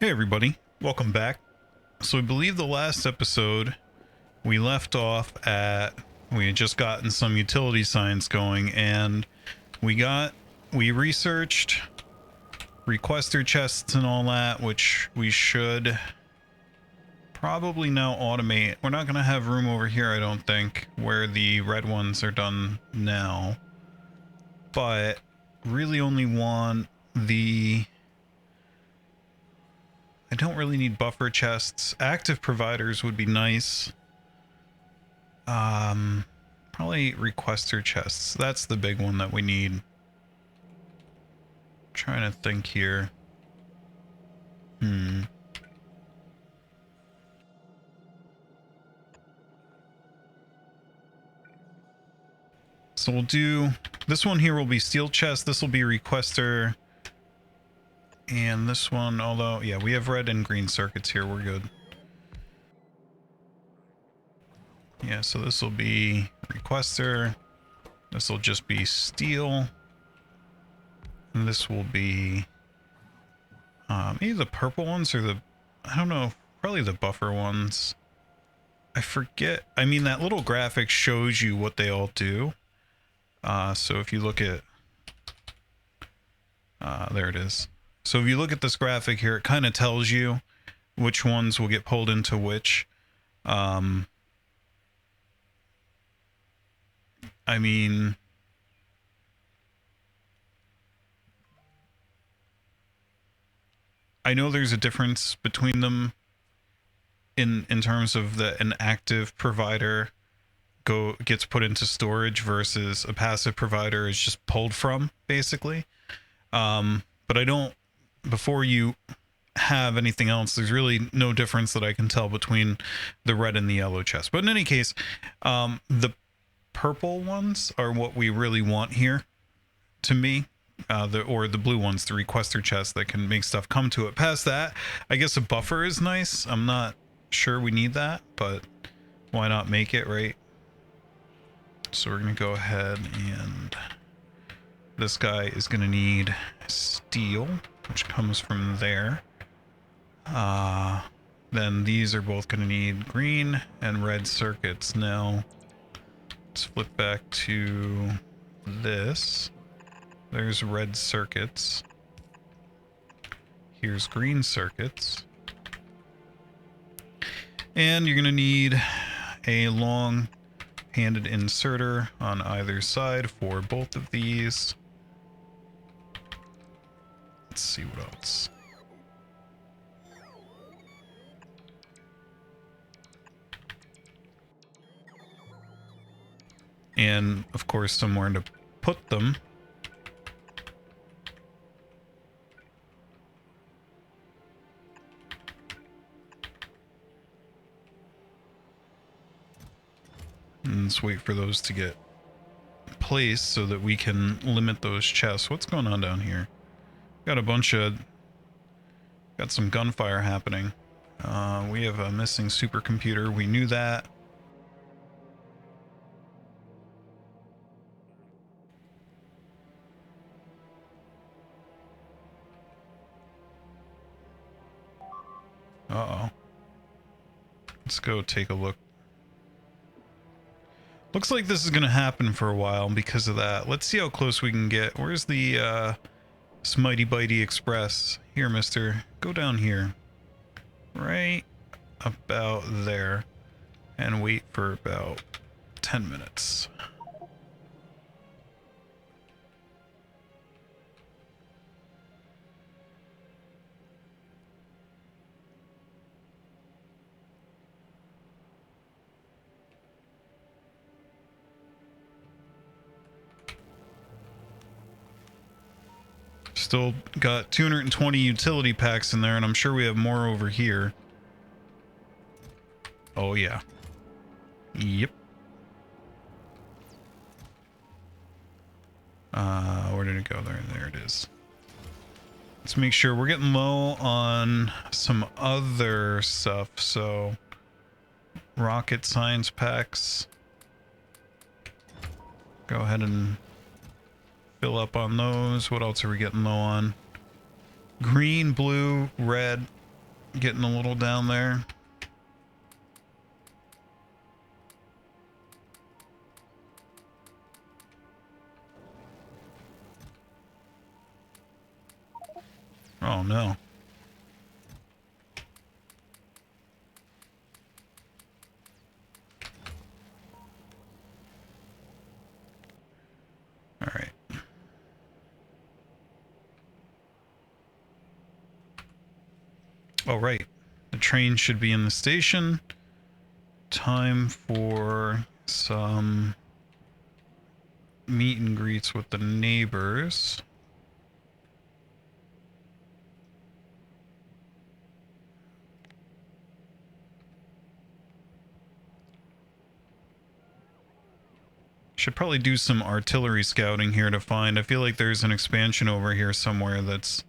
Hey everybody, welcome back. So I believe the last episode we left off at, we had just gotten some utility signs going, and we researched requester chests and all that, which we should probably now automate. We're not going to have room over here, I don't think, where the red ones are done now, but really only want the... I don't really need buffer chests. Active providers would be nice. Probably requester chests. That's the big one that we need. Trying to think here. So we'll do... This one here will be steel chest. This will be requester. And this one, although... Yeah, we have red and green circuits here. We're good. Yeah, so this will be requester. This will just be steel. And this will be maybe the purple ones or the, I don't know, probably the buffer ones. I forget. I mean, that little graphic shows you what they all do. So if you look at, there it is. So if you look at this graphic here, it kind of tells you which ones will get pulled into which. I mean, I know there's a difference between them in terms of an active provider gets put into storage versus a passive provider is just pulled from, basically. But I don't, before you have anything else, there's really no difference that I can tell between the red and the yellow chest. But in any case, the purple ones are what we really want here, to me. Or the blue ones, the requester chests that can make stuff come to it. Past that, I guess a buffer is nice. I'm not sure we need that, but why not make it, right? So we're going to go ahead, and this guy is going to need steel, which comes from there. Then these are both going to need green and red circuits. Now, let's flip back to this. There's red circuits. Here's green circuits. And you're going to need a long-handed inserter on either side for both of these. Let's see what else. And, of course, somewhere to put them. And let's wait for those to get placed so that we can limit those chests. What's going on down here? Got a bunch of... Got some gunfire happening. We have a missing supercomputer. We knew that. Uh-oh. Let's go take a look. Looks like this is going to happen for a while because of that. Let's see how close we can get. Where's the Smitey Bitey Express? Here, mister. Go down here. Right about there. And wait for about 10 minutes. Still got 220 utility packs in there, and I'm sure we have more over here. Oh, yeah. Yep. Where did it go? There it is. Let's make sure we're getting low on some other stuff. So, rocket science packs. Go ahead and fill up on those. What else are we getting low on? Green, blue, red. getting a little down there. Oh no. All right. Oh, right. The train should be in the station. Time for some meet and greets with the neighbors. Should probably do some artillery scouting here to find. I feel like there's an expansion over here somewhere that's...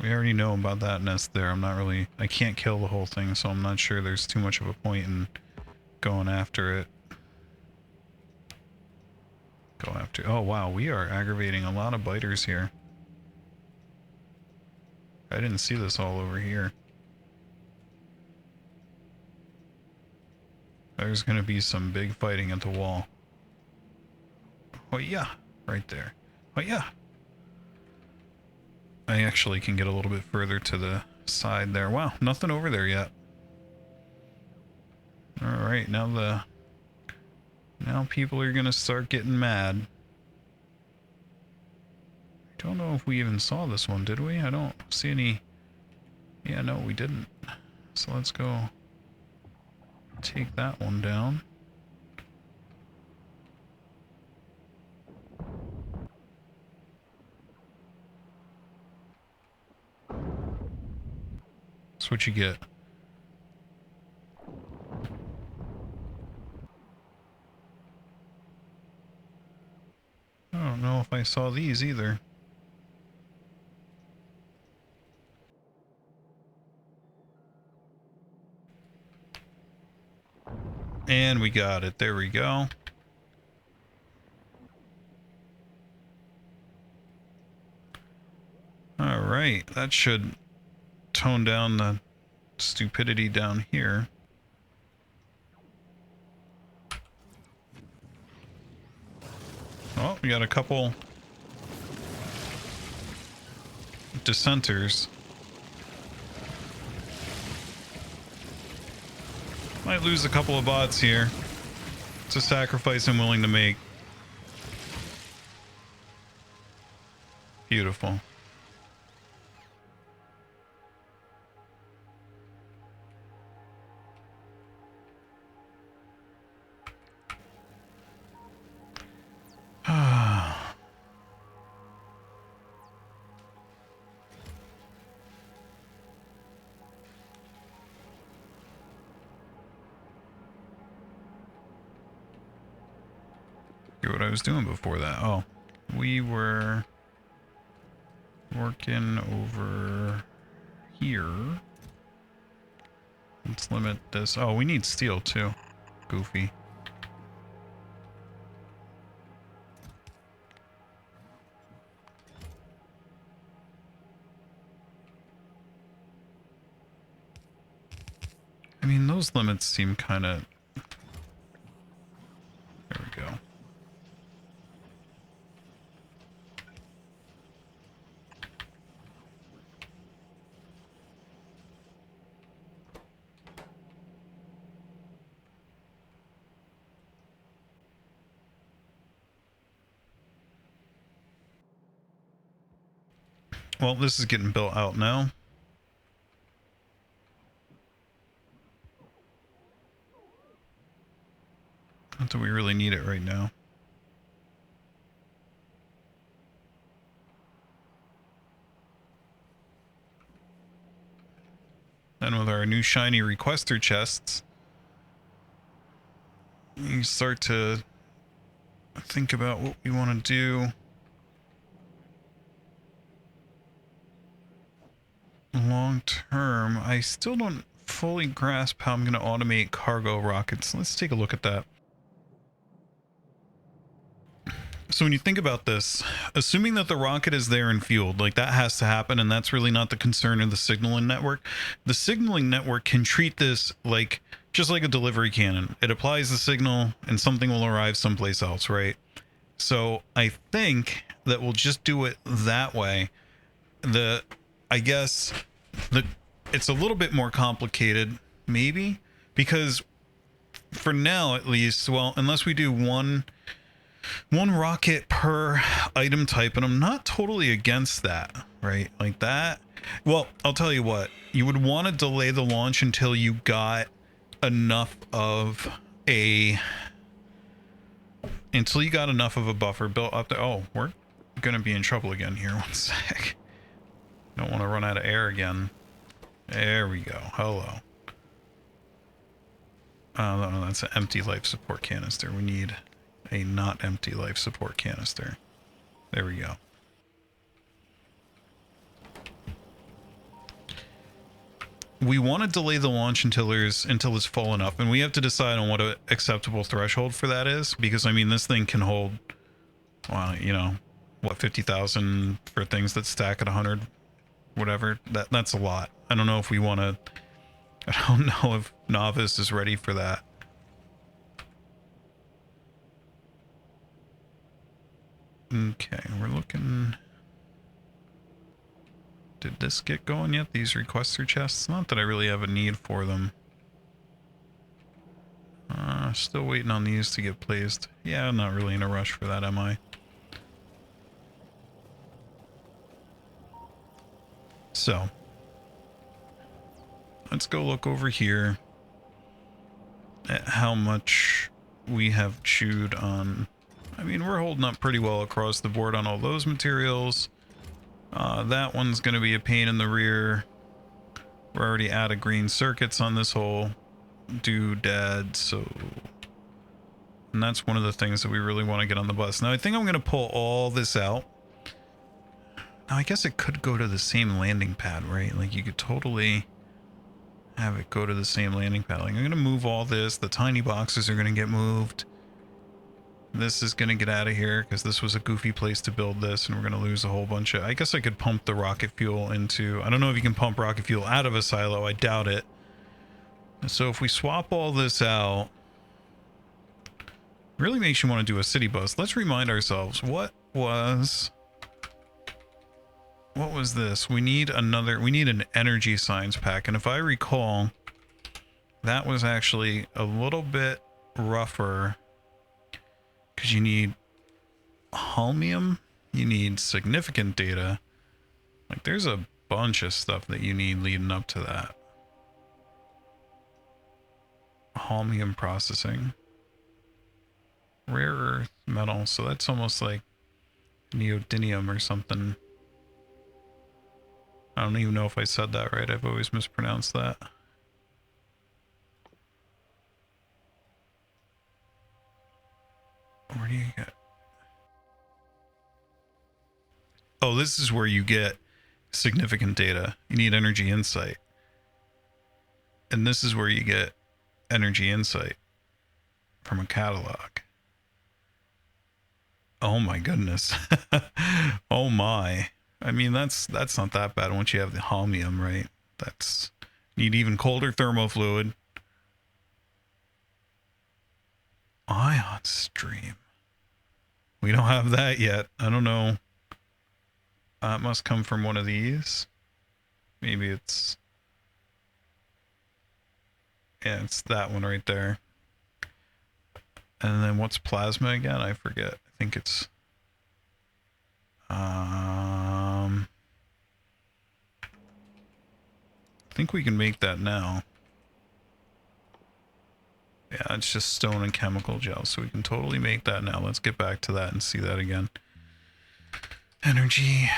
We already know about that nest there. I'm not really... I can't kill the whole thing, so I'm not sure there's too much of a point in going after it. Go after... Oh, wow. We are aggravating a lot of biters here. I didn't see this all over here. There's going to be some big fighting at the wall. Oh, yeah. Right there. Oh, yeah. I actually can get a little bit further to the side there. Wow, nothing over there yet. Alright, now people are going to start getting mad. I don't know if we even saw this one, did we? I don't see any... Yeah, no, we didn't. So let's go take that one down. That's what you get. I don't know if I saw these either. And we got it. There we go. Alright, that should tone down the stupidity down here. Oh, we got a couple dissenters. Might lose a couple of bots here. It's a sacrifice I'm willing to make. Beautiful. What I was doing before that. Oh, we were working over here. Let's limit this. Oh, we need steel too. Goofy. I mean, those limits seem kind of... There we go. Well, this is getting built out now. Not that we really need it right now. Then with our new shiny requester chests, you start to think about what we want to do long term. I still don't fully grasp how I'm going to automate cargo rockets. Let's take a look at that. So when you think about this, assuming that the rocket is there and fueled, like that has to happen, and that's really not the concern of the signaling network. The signaling network can treat this like just like a delivery cannon. It applies the signal and something will arrive someplace else, right? So I think that we'll just do it that way. I guess it's a little bit more complicated, maybe, because for now at least, well, unless we do one rocket per item type, and I'm not totally against that, right? Like that. Well, I'll tell you what, you would want to delay the launch until you got enough of a buffer built up there. Oh, we're gonna be in trouble again here. One sec. Don't want to run out of air again. There we go. Hello. No, that's an empty life support canister. We need a not empty life support canister. There we go. We want to delay the launch until it's full enough, and we have to decide on what an acceptable threshold for that is, because I mean this thing can hold, well, you know, what, 50,000 for things that stack at 100, whatever. That's a lot. I don't know if we want to. I don't know if Novice is ready for that. Okay, we're looking. Did this get going yet? These requester chests? Not that I really have a need for them. Still waiting on these to get placed. Yeah, I'm not really in a rush for that, am I? So, let's go look over here at how much we have chewed on. I mean, we're holding up pretty well across the board on all those materials. That one's going to be a pain in the rear. We're already out of green circuits on this whole doodad, so... And that's one of the things that we really want to get on the bus. Now, I think I'm going to pull all this out. Now, I guess it could go to the same landing pad, right? Like, you could totally have it go to the same landing pad. Like, I'm going to move all this. The tiny boxes are going to get moved. This is going to get out of here because this was a goofy place to build this, and we're going to lose a whole bunch of... I guess I could pump the rocket fuel into... I don't know if you can pump rocket fuel out of a silo. I doubt it. So if we swap all this out... Really makes you want to do a city bus. Let's remind ourselves, what was this? We need an energy science pack, and if I recall, that was actually a little bit rougher because you need holmium, you need significant data. Like, there's a bunch of stuff that you need leading up to that. Holmium processing. Rare earth metal, so that's almost like neodymium or something. I don't even know if I said that right. I've always mispronounced that. Where do you get? Oh, this is where you get significant data. You need energy insight. And this is where you get energy insight from a catalog. Oh my goodness. Oh my. I mean, that's not that bad once you have the holmium, right? That's... Need even colder thermofluid. Ion stream. We don't have that yet. I don't know. It must come from one of these. Maybe it's... Yeah, it's that one right there. And then what's plasma again? I forget. I think it's... I think we can make that now. Yeah, it's just stone and chemical gel, so we can totally make that now. Let's get back to that and see that again. Energy.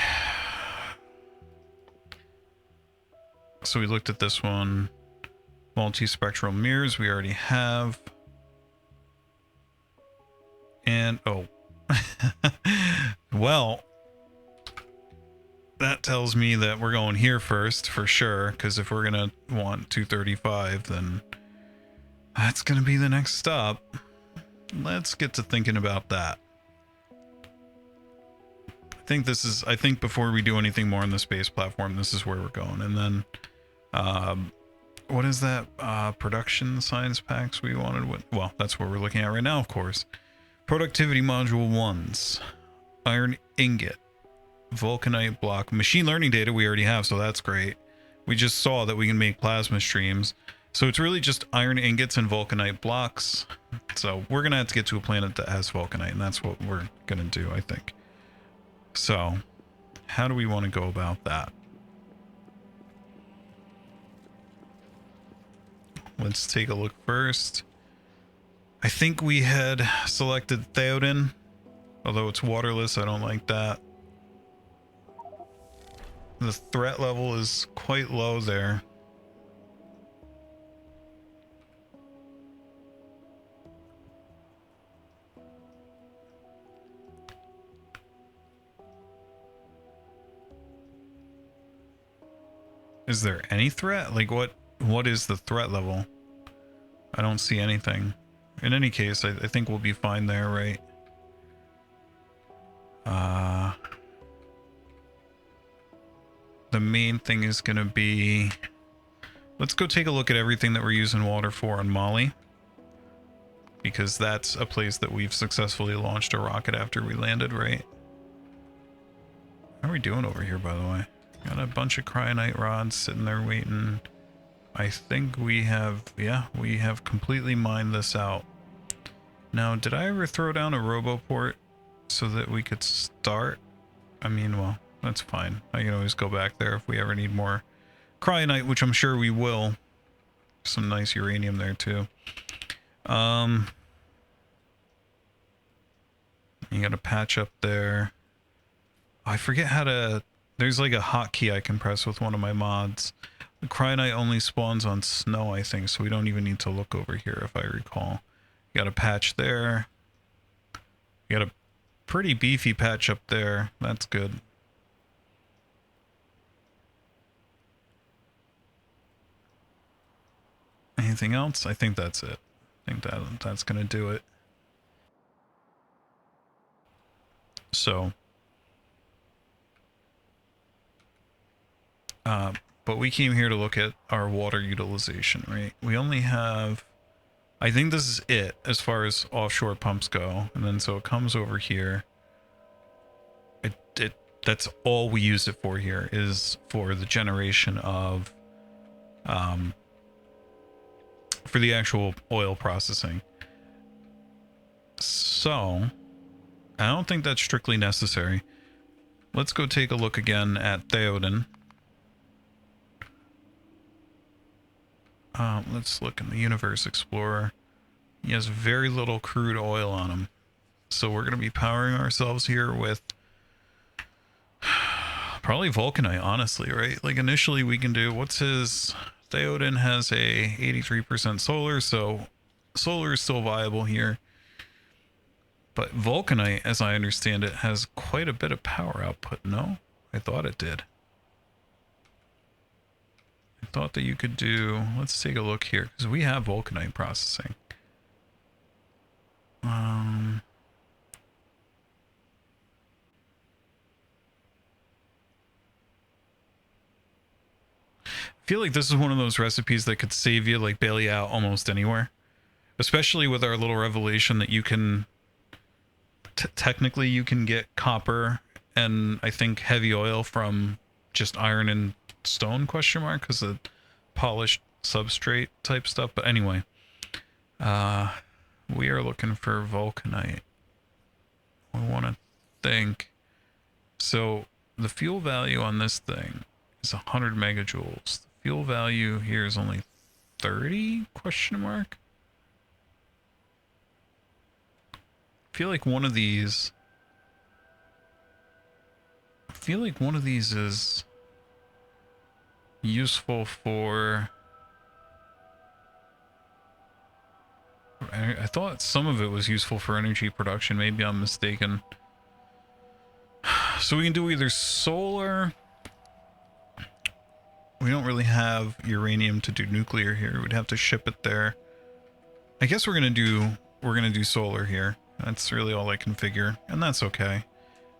So we looked at this one. Multispectral mirrors we already have. And, oh. Well, that tells me that we're going here first for sure, because if we're gonna want 235, then that's gonna be the next stop. Let's get to thinking about that. I think before we do anything more on the space platform, this is where we're going. And then what is that production science packs we wanted with? Well, that's what we're looking at right now, of course. Productivity module 1s, iron ingot, vulcanite block, machine learning data we already have, so that's great. We just saw that we can make plasma streams, so it's really just iron ingots and vulcanite blocks. So we're gonna have to get to a planet that has vulcanite, and that's what we're gonna do, I think. So how do we want to go about that? Let's take a look first. I think we had selected Theoden, although it's waterless. I don't like that. The threat level is quite low there. Is there any threat? Like what is the threat level? I don't see anything. In any case, I think we'll be fine there, right? The main thing is going to be... Let's go take a look at everything that we're using water for on Molly. Because that's a place that we've successfully launched a rocket after we landed, right? How are we doing over here, by the way? Got a bunch of cryonite rods sitting there waiting. I think we have... Yeah, we have completely mined this out. Now, did I ever throw down a roboport so that we could start? I mean, well, that's fine. I can always go back there if we ever need more cryonite, which I'm sure we will. Some nice uranium there too. You got a patch up there. I forget how to... There's like a hotkey I can press with one of my mods. The cryonite only spawns on snow, I think, so we don't even need to look over here if I recall. You got a patch there. You got a pretty beefy patch up there. That's good. Anything else? I think that's it. I think that's gonna do it. So, but we came here to look at our water utilization, right? We only have, I think this is it as far as offshore pumps go, and then so it comes over here. That's all we use it for here, is for the generation of for the actual oil processing. So I don't think that's strictly necessary. Let's go take a look again at Theoden. Let's look in the Universe Explorer. He has very little crude oil on him, so we're going to be powering ourselves here with probably Vulcanite, honestly, right? Like initially we can do, what's his... Theoden has a 83% solar, so solar is still viable here. But Vulcanite, as I understand it, has quite a bit of power output, no? I thought it did. I thought that you could do... Let's take a look here, because we have Vulcanite processing. I feel like this is one of those recipes that could save you, like, bail you out almost anywhere. Especially with our little revelation that you can... technically, you can get copper and, I think, heavy oil from just iron and stone, question mark, because of polished substrate type stuff. But anyway, we are looking for Vulcanite. I want to think. So, the fuel value on this thing is 100 megajoules. The fuel value here is only 30, question mark. I feel like one of these is useful for... I thought some of it was useful for energy production. Maybe I'm mistaken. So we can do either solar we don't really have uranium to do nuclear here. We'd have to ship it there. I guess we're gonna do solar here. That's really all I can figure, and that's okay.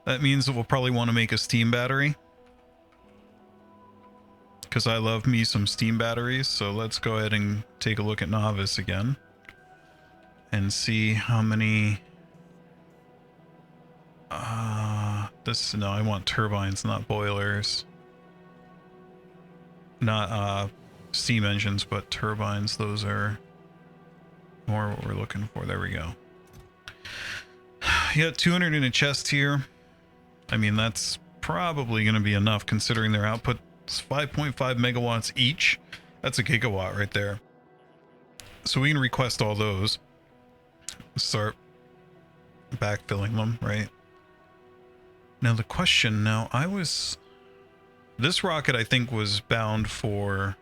That means that we'll probably want to make a steam battery, because I love me some steam batteries. So let's go ahead and take a look at Novice again and see how many. No, I want turbines, not boilers. Not steam engines, but turbines. Those are more what we're looking for. There we go. You got 200 in a chest here. I mean, that's probably going to be enough considering their output is 5.5 megawatts each. That's a gigawatt right there. So we can request all those. Start backfilling them, right? Now the question, this rocket I think was bound for,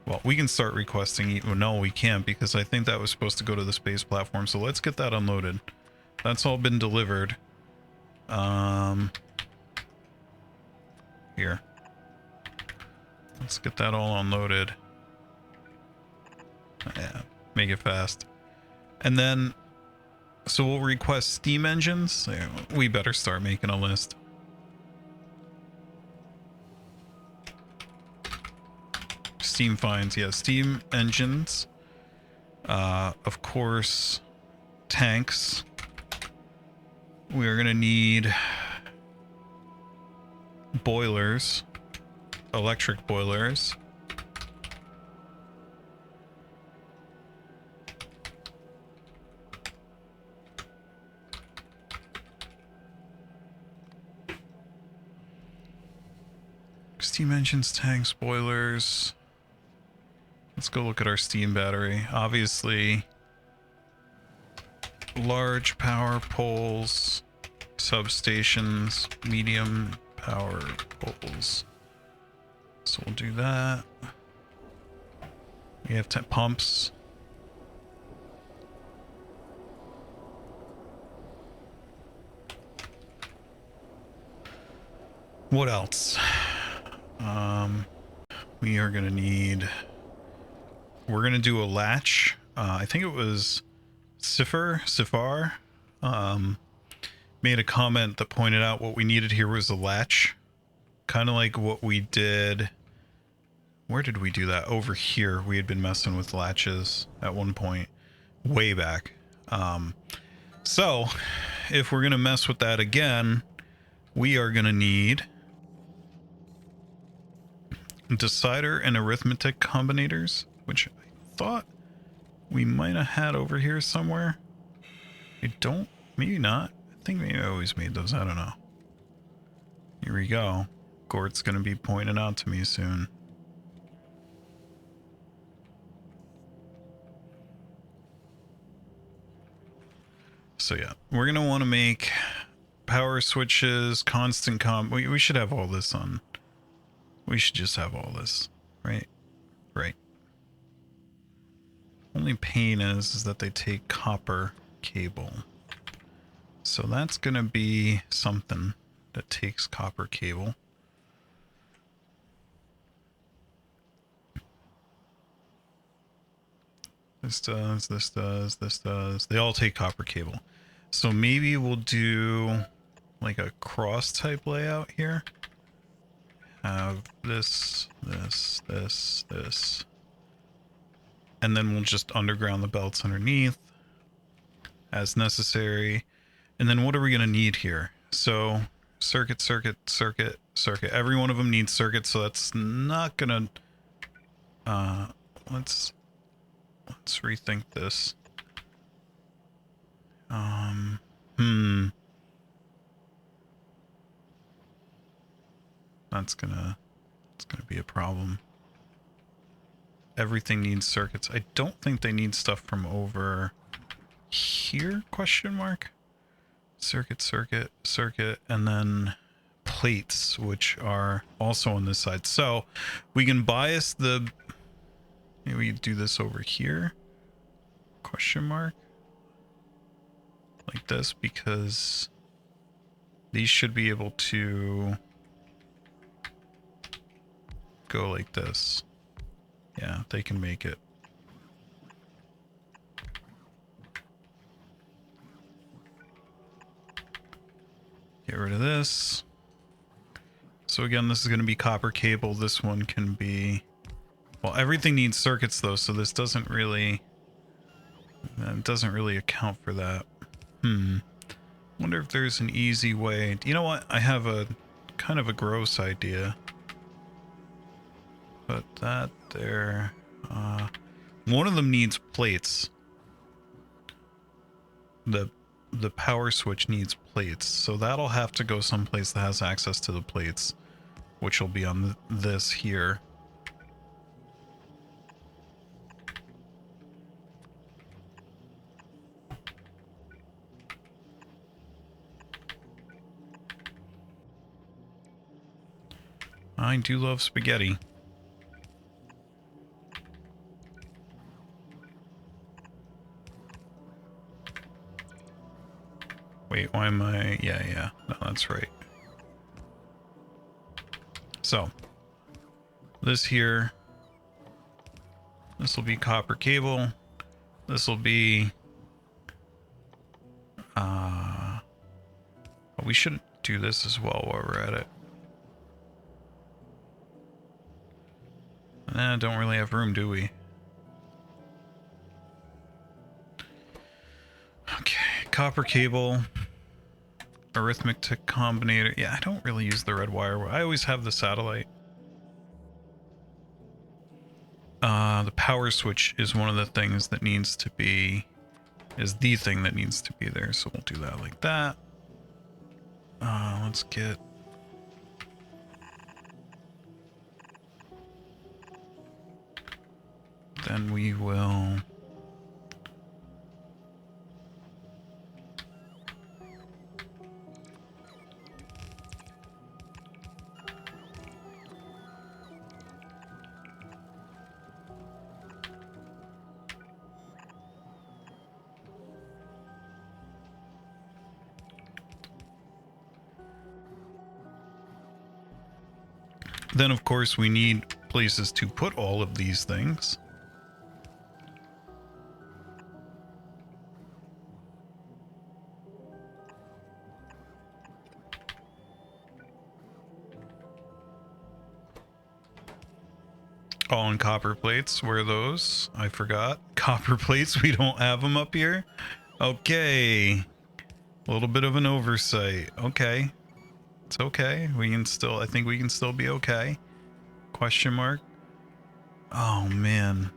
well, we can start requesting, well, no we can't, because I think that was supposed to go to the space platform, so let's get that unloaded. That's all been delivered. Here. Let's get that all unloaded. Yeah, make it fast. And then, so we'll request steam engines. We better start making a list. Steam finds, yeah, steam engines. Of course, tanks. We are gonna need boilers, electric boilers. Steam engines, tanks, boilers. Let's go look at our steam battery. Obviously, large power poles, substations, medium power poles. So we'll do that. We have 10 pumps. What else? We are gonna need. We're gonna do a latch. I think it was Sifar, made a comment that pointed out what we needed here was a latch, kind of like what we did. Where did we do that? Over here. We had been messing with latches at one point, way back. So if we're gonna mess with that again, we are gonna need decider and arithmetic combinators, which I thought we might have had over here somewhere. I don't, maybe not. I think maybe I always made those. I don't know. Here we go. Gort's gonna be pointing out to me soon. So yeah, we're gonna want to make power switches, constant we should have all this on. We should just have all this, right? Right. Only pain is that they take copper cable. So that's gonna be something that takes copper cable. This does, this does, this does. They all take copper cable. So maybe we'll do like a cross type layout here. Have this, this, this, this. And then we'll just underground the belts underneath as necessary. And then what are we going to need here? So circuit, circuit, circuit, circuit. Every one of them needs circuits, so that's not going to... let's rethink this. It's gonna be a problem. Everything needs circuits. I don't think they need stuff from over here, question mark. Circuit, circuit, circuit, and then plates, which are also on this side. So we can bias the, maybe we do this over here, question mark, like this, because these should be able to go like this. Yeah, they can make it. Get rid of this. So again, this is going to be copper cable. This one can be... Well, everything needs circuits though, so this doesn't really... It doesn't really account for that. Wonder if there's an easy way. You know what? I have a kind of a gross idea. Put that there. One of them needs plates. The power switch needs plates, so that'll have to go someplace that has access to the plates, which will be on this here. I do love spaghetti. Wait, why am I... Yeah. No, that's right. So, this here. This will be copper cable. This will be... we should do this as well while we're at it. Don't really have room, do we? Okay, copper cable. Arithmetic combinator. Yeah, I don't really use the red wire. I always have the satellite. The power switch is one of the things that needs to be... is the thing that needs to be there, so we'll do that like that. Let's get... Then we will... Then, of course, we need places to put all of these things. All in copper plates. Where are those? I forgot. Copper plates. We don't have them up here. Okay. A little bit of an oversight. Okay. It's okay. We can still... I think we can still be okay. Question mark. Oh, man.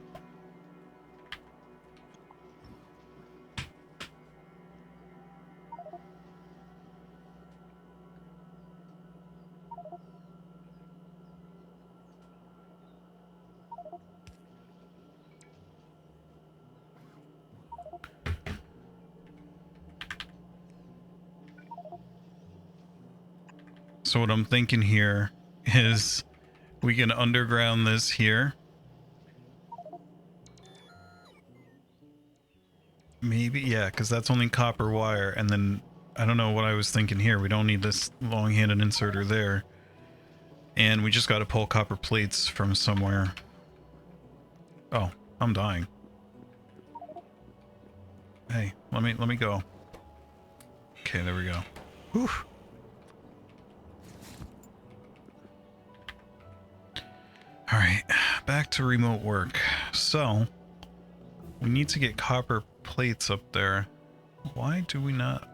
So what I'm thinking here is we can underground this here. Maybe, yeah, because that's only copper wire. And then, I don't know what I was thinking here. We don't need this long-handed inserter there. And we just got to pull copper plates from somewhere. Oh, I'm dying. Hey, let me go. Okay, there we go. Whew. All right, back to remote work. So, we need to get copper plates up there. Why do we not?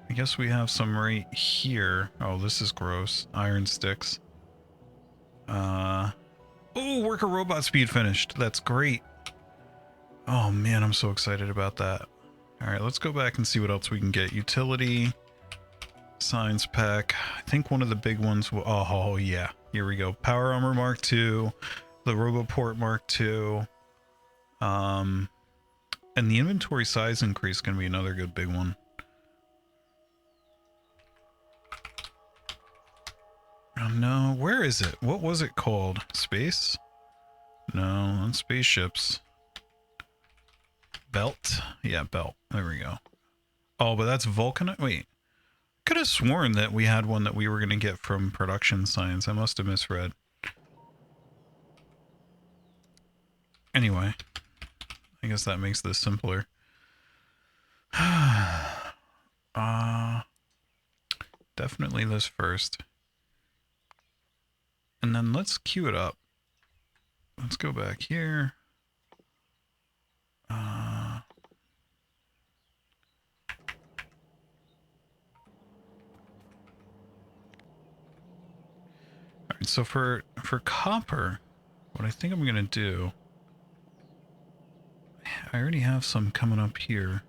I guess we have some right here. Oh, this is gross. Iron sticks. Oh, worker robot speed finished. That's great. Oh man, I'm so excited about that. All right, let's go back and see what else we can get. Utility, science pack. I think one of the big ones will... Oh yeah, here we go. Power armor Mark II, the Roboport Mark II. And the inventory size increase can be another good big one. Oh no, where is it? What was it called? Space? No, on spaceships. Belt? Yeah, belt. There we go. Oh, but that's Vulcanite? Wait. Could have sworn that we had one that we were going to get from production science. I must have misread. Anyway, I guess that makes this simpler. Definitely this first. And then let's queue it up. Let's go back here. Alright, so for copper, what I think I'm gonna do, I already have some coming up here.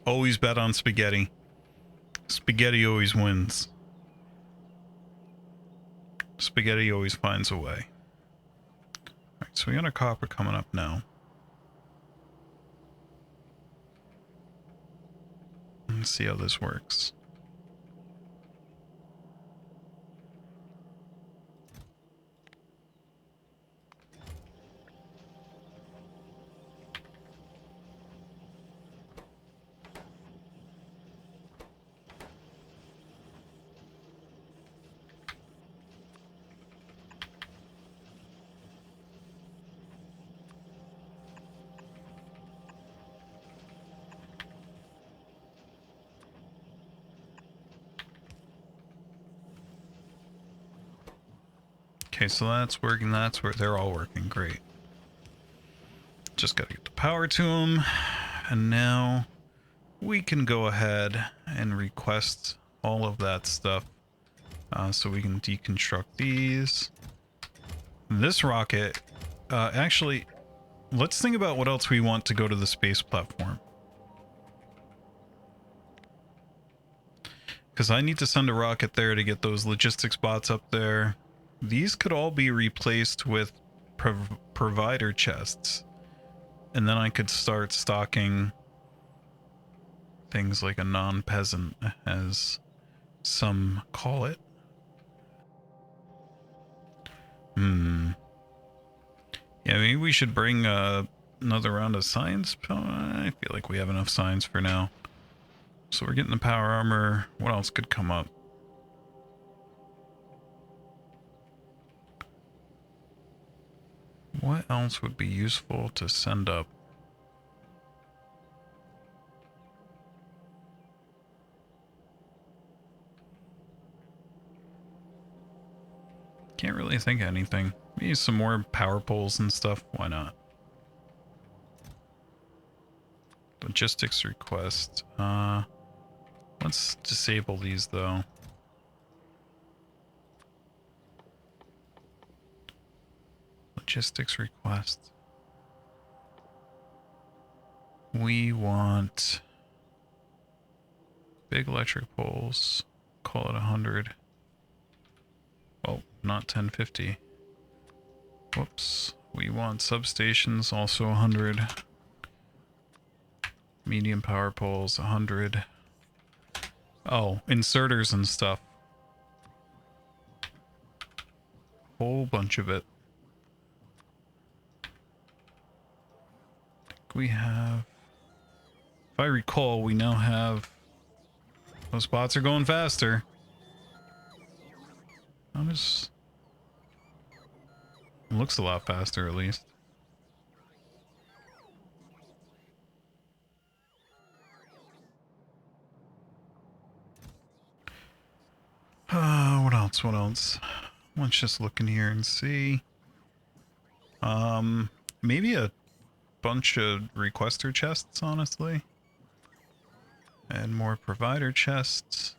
Always bet on spaghetti. Spaghetti always wins. Spaghetti always finds a way. Alright, so we got a copper coming up now. Let's see how this works. Okay, so that's working, that's where they're all working, great. Just gotta get the power to them, and now we can go ahead and request all of that stuff, so we can deconstruct these. This rocket, actually, let's think about what else we want to go to the space platform. Because I need to send a rocket there to get those logistics bots up there. These could all be replaced with provider chests. And then I could start stocking things like a non-peasant, as some call it. Yeah, maybe we should bring another round of science. I feel like we have enough science for now. So we're getting the power armor. What else could come up? What else would be useful to send up? Can't really think of anything. Maybe some more power poles and stuff. Why not? Logistics request. Let's disable these though. Logistics request. We want big electric poles. Call it 100. Oh, not 1050. Whoops. We want substations, also 100. Medium power poles, 100. Oh, inserters and stuff. Whole bunch of it. We have, if I recall, we now have, those bots are going faster. How does, it looks a lot faster at least. What else? What else? Let's just look in here and see. Maybe a bunch of requester chests, honestly. And more provider chests.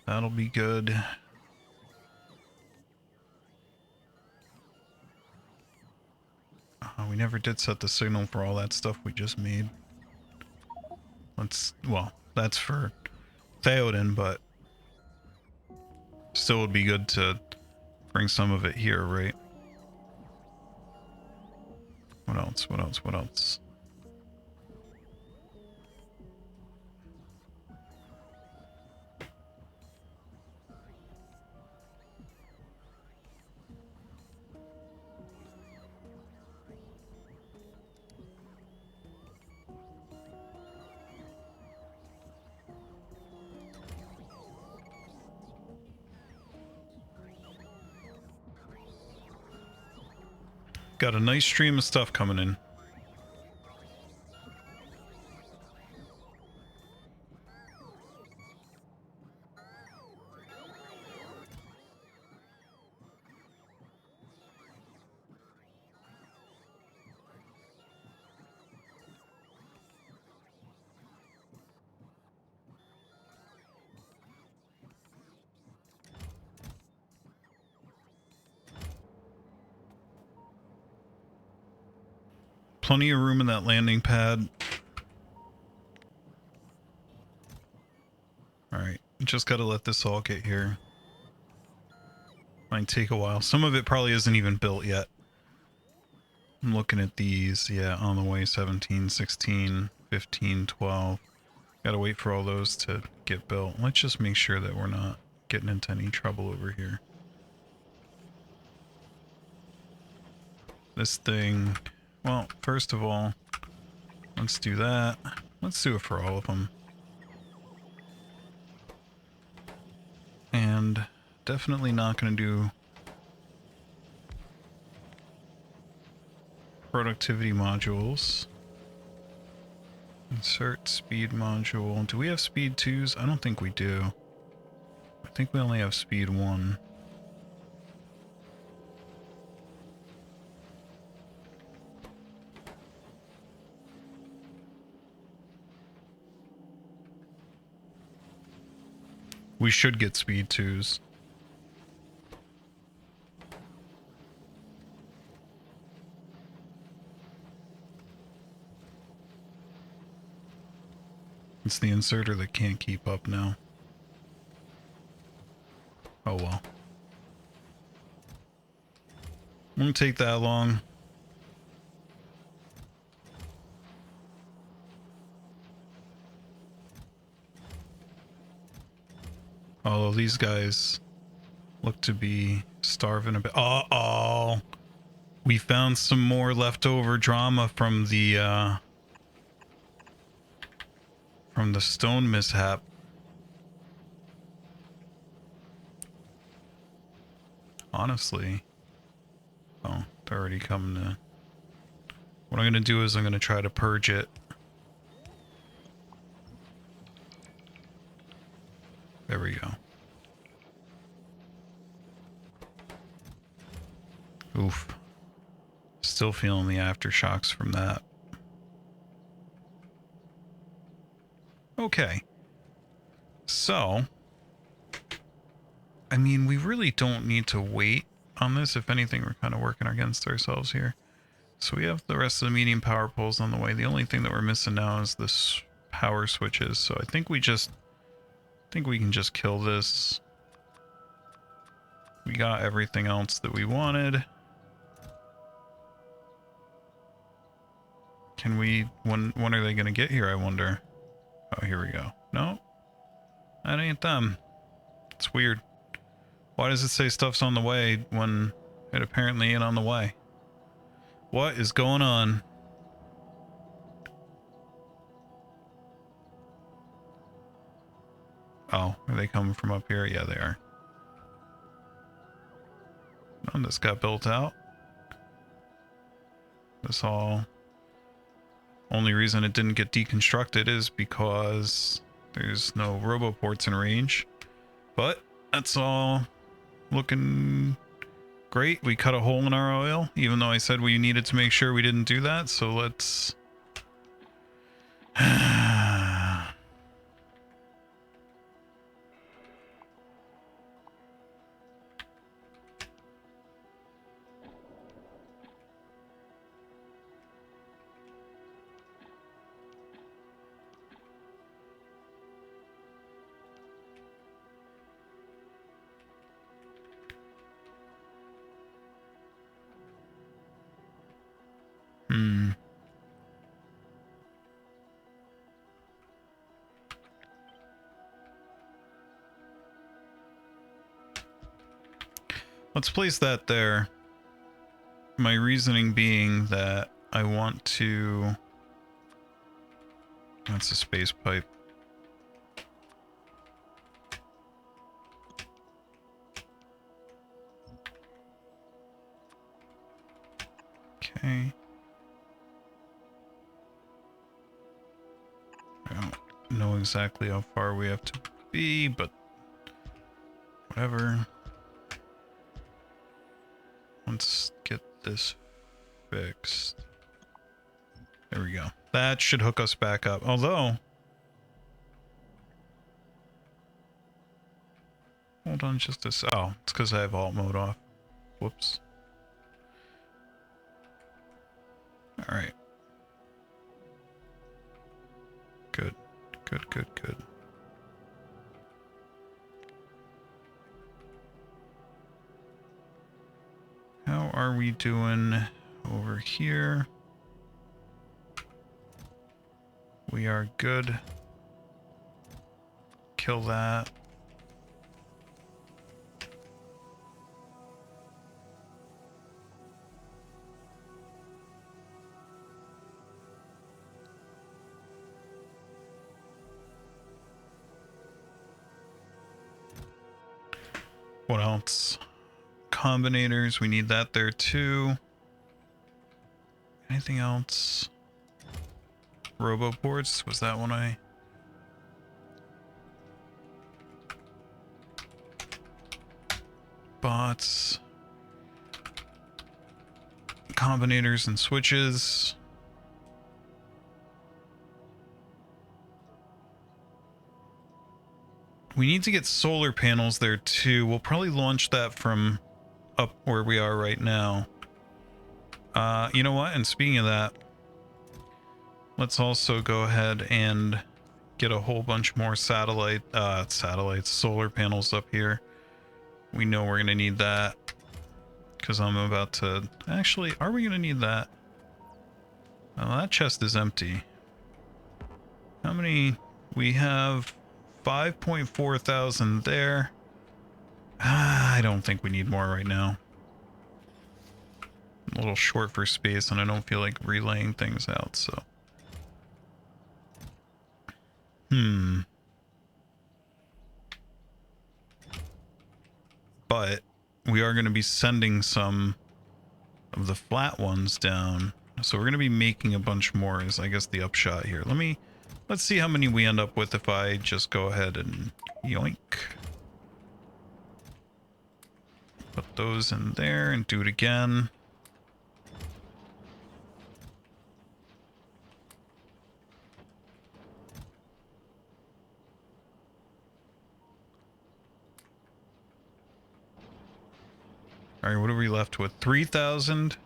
That'll be good. Oh, we never did set the signal for all that stuff we just made. Well, that's for Theoden, but still would be good to bring some of it here, right? What else? What else? What else? Got a nice stream of stuff coming in. Plenty of room in that landing pad. Alright, just gotta let this all get here. Might take a while. Some of it probably isn't even built yet. I'm looking at these. Yeah, on the way. 17, 16, 15, 12. Gotta wait for all those to get built. Let's just make sure that we're not getting into any trouble over here. This thing... Well, first of all, let's do that. Let's do it for all of them. And definitely not going to do productivity modules. Insert speed module. Do we have speed 2s? I don't think we do. I think we only have speed 1. We should get speed 2s. It's the inserter that can't keep up now. Oh well. Won't take that long. Although these guys look to be starving a bit. Uh-oh! We found some more leftover drama from the stone mishap. Honestly. Oh, they're already coming to... What I'm going to do is I'm going to try to purge it. There we go. Oof. Still feeling the aftershocks from that. Okay. So, I mean, we really don't need to wait on this. If anything, we're kind of working against ourselves here. So we have the rest of the medium power poles on the way. The only thing that we're missing now is this power switches. So I think we can just kill this. We got everything else that we wanted. Can we, when are they going to get here, I wonder? Oh, here we go. No, that ain't them. It's weird. Why does it say stuff's on the way when it apparently ain't on the way? What is going on? Oh, are they coming from up here? Yeah, they are. None of this got built out. This all... Only reason it didn't get deconstructed is because there's no roboports in range. But that's all looking great. We cut a hole in our oil, even though I said we needed to make sure we didn't do that. So let's... Let's place that there. My reasoning being that I want to... That's a space pipe. Okay. I don't know exactly how far we have to be, but whatever. Let's get this fixed. There we go. That should hook us back up. Although... Hold on just a sec. Oh, it's because I have alt mode off. Whoops. Alright. Good. Good, good, good. How are we doing over here? We are good. Kill that. What else? Combinators, we need that there too. Anything else? Robo boards, was that one I... Bots. Combinators and switches. We need to get solar panels there too. We'll probably launch that from up where we are right now. You know what? And speaking of that, let's also go ahead and get a whole bunch more satellites, solar panels up here. We know we're gonna need that because I'm about to... Actually, are we gonna need that? Oh, that chest is empty. How many? We have 5.4 thousand there. I don't think we need more right now. A little short for space, and I don't feel like relaying things out, so... But we are going to be sending some of the flat ones down. So we're going to be making a bunch more is I guess the upshot here. Let's see how many we end up with if I just go ahead and yoink. Put those in there and do it again. Alright, what are we left with? 3,000?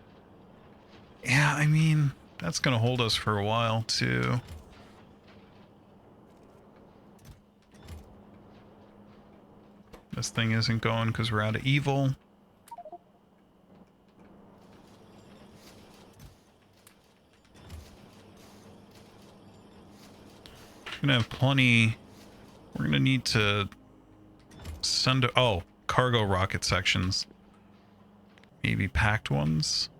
Yeah, I mean, that's gonna hold us for a while, too. This thing isn't going because we're out of evil. We're gonna have plenty... We're gonna need to send... Oh, cargo rocket sections. Maybe packed ones.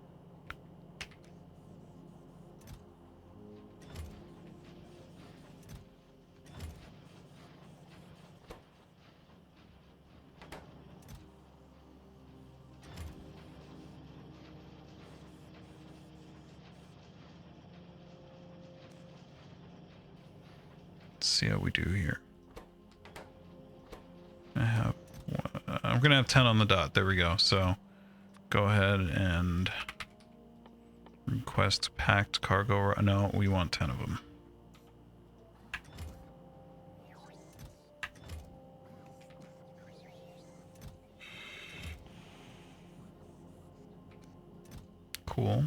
Let's see how we do here. I'm gonna have 10 on the dot. There we go. So go ahead and request packed cargo. No, we want 10 of them. Cool.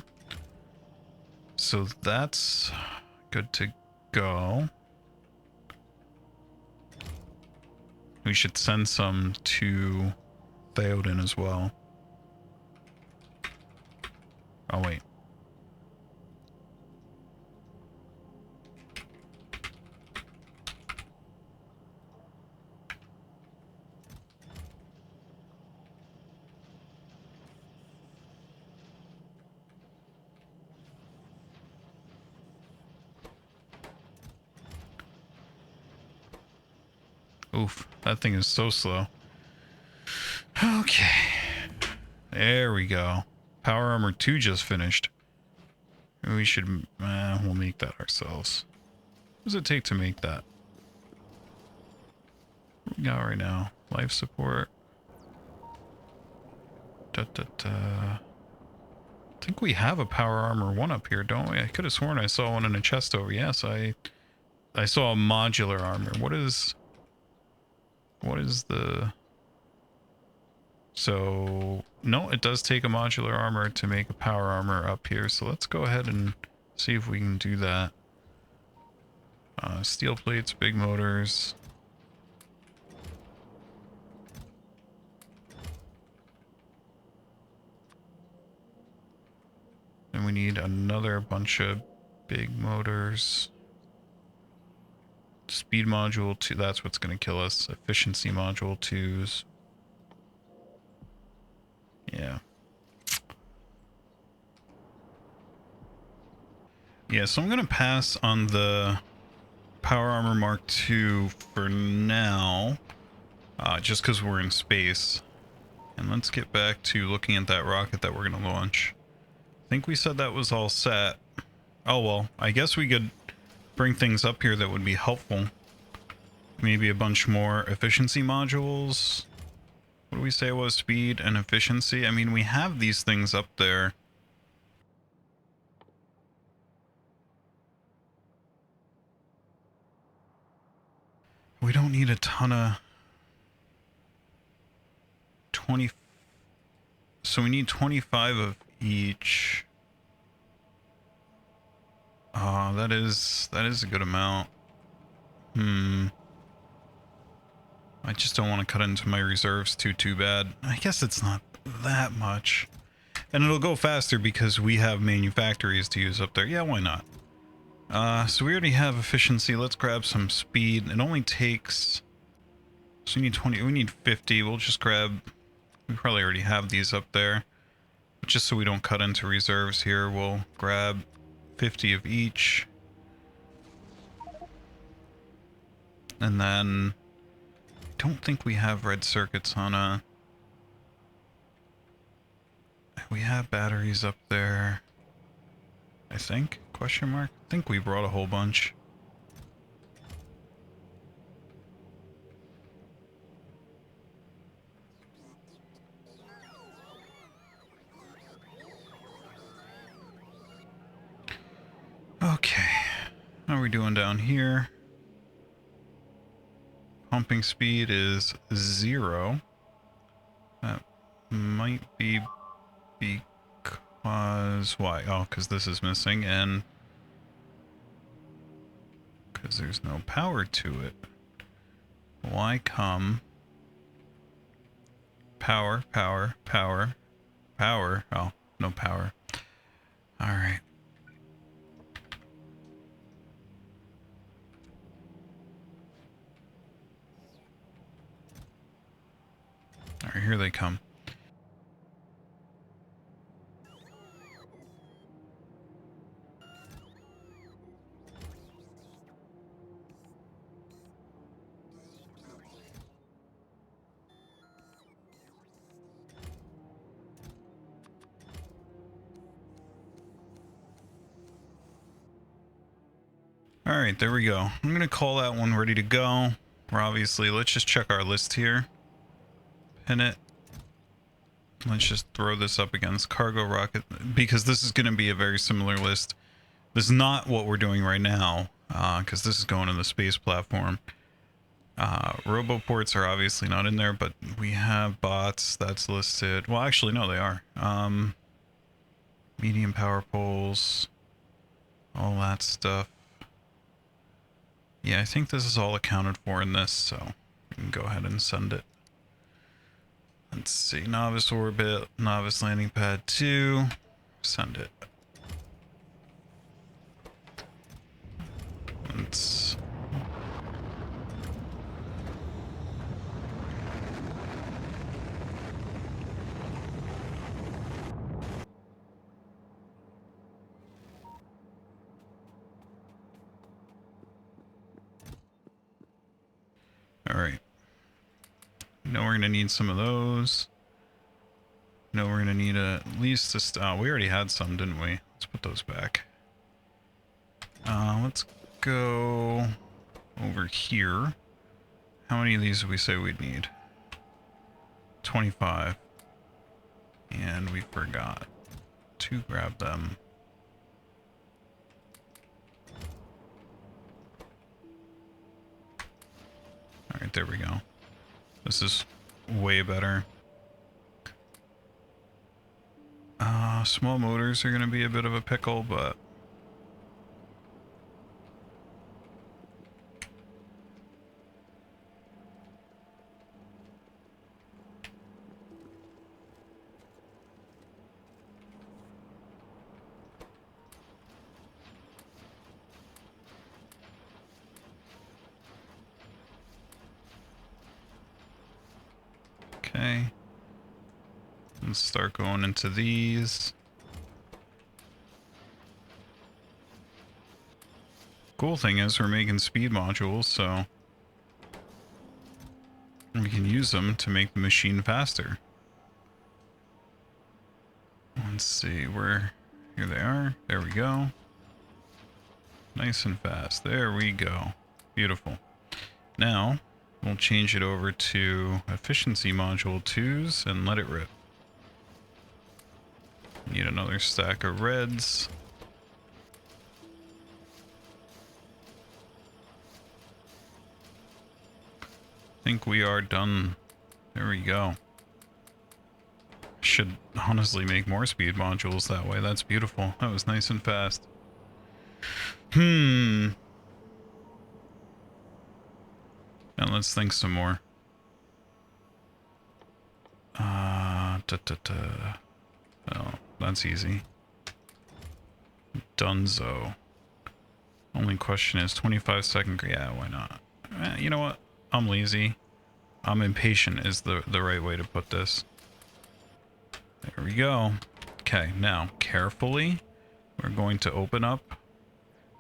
So that's good to go. We should send some to Theoden as well. Oh, wait. Oof, that thing is so slow. Okay. There we go. Power Armor 2 just finished. We should, we'll make that ourselves. What does it take to make that? What we got right now? Life support. Da, da, da. I think we have a Power Armor 1 up here, don't we? I could have sworn I saw one in a chest over. Yes, I saw a modular armor. What is the... So, no, it does take a modular armor to make a power armor up here. So let's go ahead and see if we can do that. Steel plates, big motors. And we need another bunch of big motors. Speed module 2, that's what's going to kill us. Efficiency module 2s. Yeah. Yeah, so I'm going to pass on the Power Armor Mark II for now. Just because we're in space. And let's get back to looking at that rocket that we're going to launch. I think we said that was all set. Oh well, I guess we could bring things up here that would be helpful. Maybe a bunch more efficiency modules. What do we say it was? Speed and efficiency? I mean, we have these things up there. We don't need a ton of 20. So we need 25 of each. That is a good amount. I just don't want to cut into my reserves too bad. I guess it's not that much. And it'll go faster because we have manufactories to use up there. Yeah, why not? So we already have efficiency. Let's grab some speed. It only takes... So we need 20. We need 50. We'll just grab... We probably already have these up there. But just so we don't cut into reserves here, we'll grab 50 of each. And then... I don't think we have red circuits on a... We have batteries up there. I think? Question mark? I think we brought a whole bunch. Okay. How are we doing down here? Pumping speed is 0. That might be because... Why? Oh, because this is missing and... Because there's no power to it. Why come... Power. Oh, no power. Alright. Alright, here they come. Alright, there we go. I'm gonna call that one ready to go. We're obviously, let's just check our list here. Pin it. Let's just throw this up against cargo rocket, because this is gonna be a very similar list. This is not what we're doing right now, because this is going to the space platform. Roboports are obviously not in there, but we have bots, that's listed. Well, actually, no, they are. Medium power poles, all that stuff. Yeah, I think this is all accounted for in this, so we can go ahead and send it. Let's see, novice orbit, novice landing pad 2, send it. Let's... Alright, going to need some of those. No, we're going to need at least a... we already had some, didn't we? Let's put those back. Let's go over here. How many of these did we say we'd need? 25. And we forgot to grab them. Alright, there we go. This is way better. Small motors are going to be a bit of a pickle, but... Okay. Let's start going into these. Cool thing is we're making speed modules, so we can use them to make the machine faster. Let's see where... Here they are. There we go. Nice and fast. There we go. Beautiful. Now, we'll change it over to efficiency module 2s and let it rip. Need another stack of reds. I think we are done. There we go. Should honestly make more speed modules that way. That's beautiful. That was nice and fast. And let's think some more. Oh, that's easy. Dunzo. Only question is 25-second. Yeah, why not? You know what? I'm lazy. I'm impatient is the right way to put this. There we go. Okay, now carefully, we're going to open up.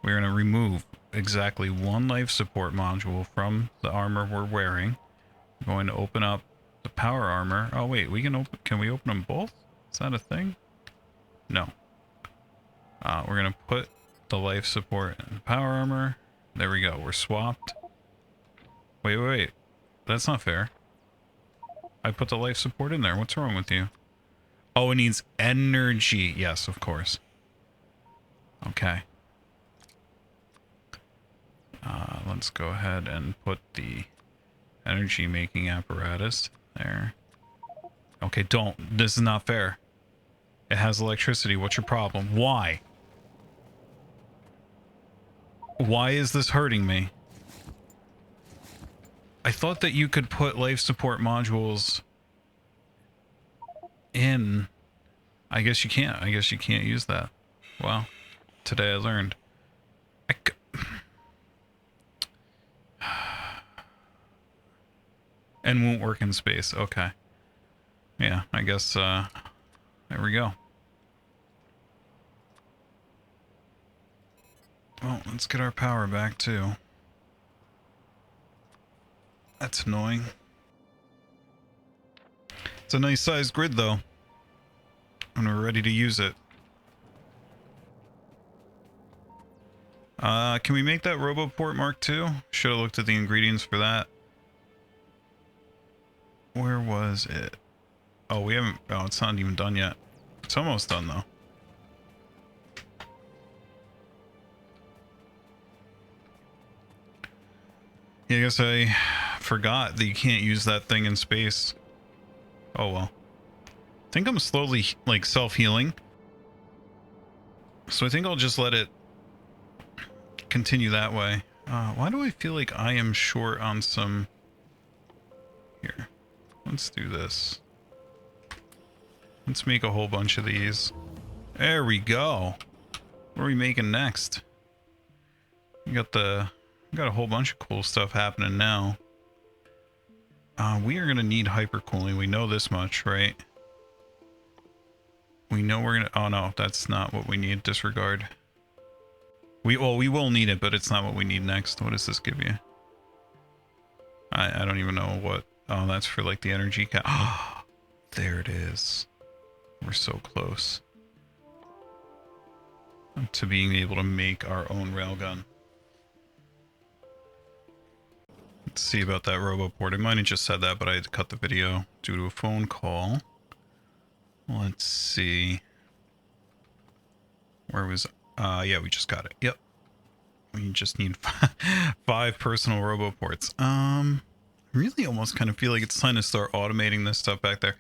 We're going to remove exactly one life support module from the armor we're wearing. We're going to open up the power armor. Oh wait, we can we open them both? Is that a thing? No. We're going to put the life support in the power armor. There we go. We're swapped. Wait. That's not fair. I put the life support in there. What's wrong with you? Oh, it needs energy. Yes, of course. Okay. Let's go ahead and put the energy making apparatus there. Okay, don't. This is not fair. It has electricity. What's your problem? Why? Why is this hurting me? I thought that you could put life support modules in. I guess you can't. I guess you can't use that. Wow. Today I learned. And won't work in space. Okay. Yeah, I guess, there we go. Well, let's get our power back, too. That's annoying. It's a nice sized grid, though. And we're ready to use it. Can we make that RoboPort Mark II? Should have looked at the ingredients for that. Where was it? Oh, we haven't... Oh, it's not even done yet. It's almost done, though. Yeah, I guess I forgot that you can't use that thing in space. Oh, well. I think I'm slowly, like, self-healing. So I think I'll just let it continue that way. Why do I feel like I am short on some... Here. Let's do this. Let's make a whole bunch of these. There we go. What are we making next? We got a whole bunch of cool stuff happening now. We are gonna need hypercooling. We know this much, right? We know we're gonna... Oh no, that's not what we need. Disregard. We will need it, but it's not what we need next. What does this give you? I don't even know what Oh, that's for like the energy cap. Oh, there it is. We're so close to being able to make our own railgun. Let's see about that roboport. I might have just said that, but I had to cut the video due to a phone call. Let's see. Where was... yeah, we just got it. Yep. We just need 5 personal roboports. Really almost kind of feel like it's time to start automating this stuff back there.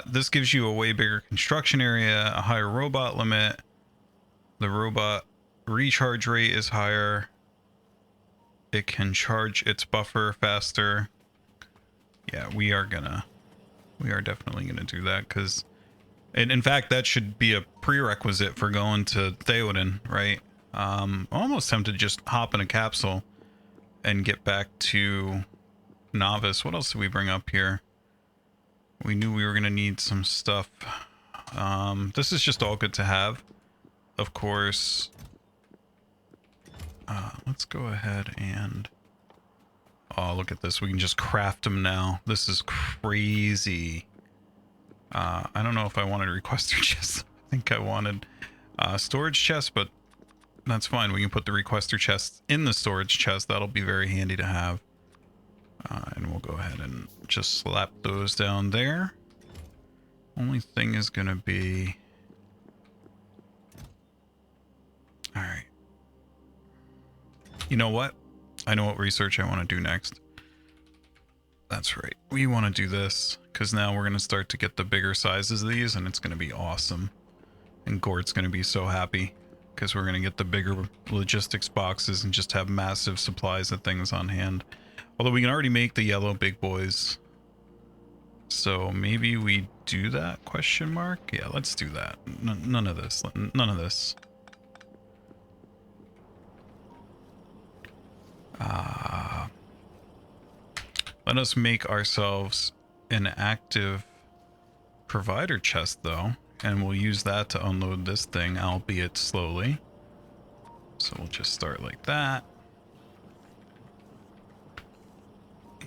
This gives you a way bigger construction area, a higher robot limit. The robot recharge rate is higher. It can charge its buffer faster. Yeah, we are definitely gonna do that, because, and in fact, that should be a prerequisite for going to Theoden, right? I'm almost tempted to just hop in a capsule and get back to Novice. What else did we bring up here? We knew we were gonna need some stuff. This is just all good to have. Of course, let's go ahead and... Oh, look at this. We can just craft them now. This is crazy. I don't know if I wanted requester chests. I think I wanted storage chests, but that's fine. We can put the requester chests in the storage chest. That'll be very handy to have. And we'll go ahead and just slap those down there. Only thing is going to be... Alright. You know what? I know what research I want to do next. That's right. We want to do this, because now we're going to start to get the bigger sizes of these, and it's going to be awesome. And Gort's going to be so happy, because we're going to get the bigger logistics boxes and just have massive supplies of things on hand. Although we can already make the yellow big boys. So maybe we do that, question mark? Yeah, let's do that. None of this. None of this. Let us make ourselves an active provider chest, though, and we'll use that to unload this thing, albeit slowly. So we'll just start like that.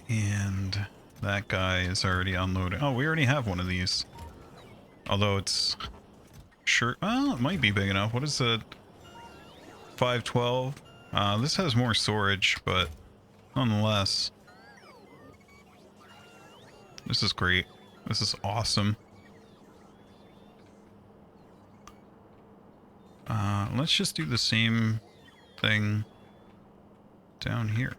And that guy is already unloading. Oh, we already have one of these. Although it's... Sure, well, it might be big enough. What is it? 512? This has more storage, but nonetheless... This is great. This is awesome. Let's just do the same thing down here.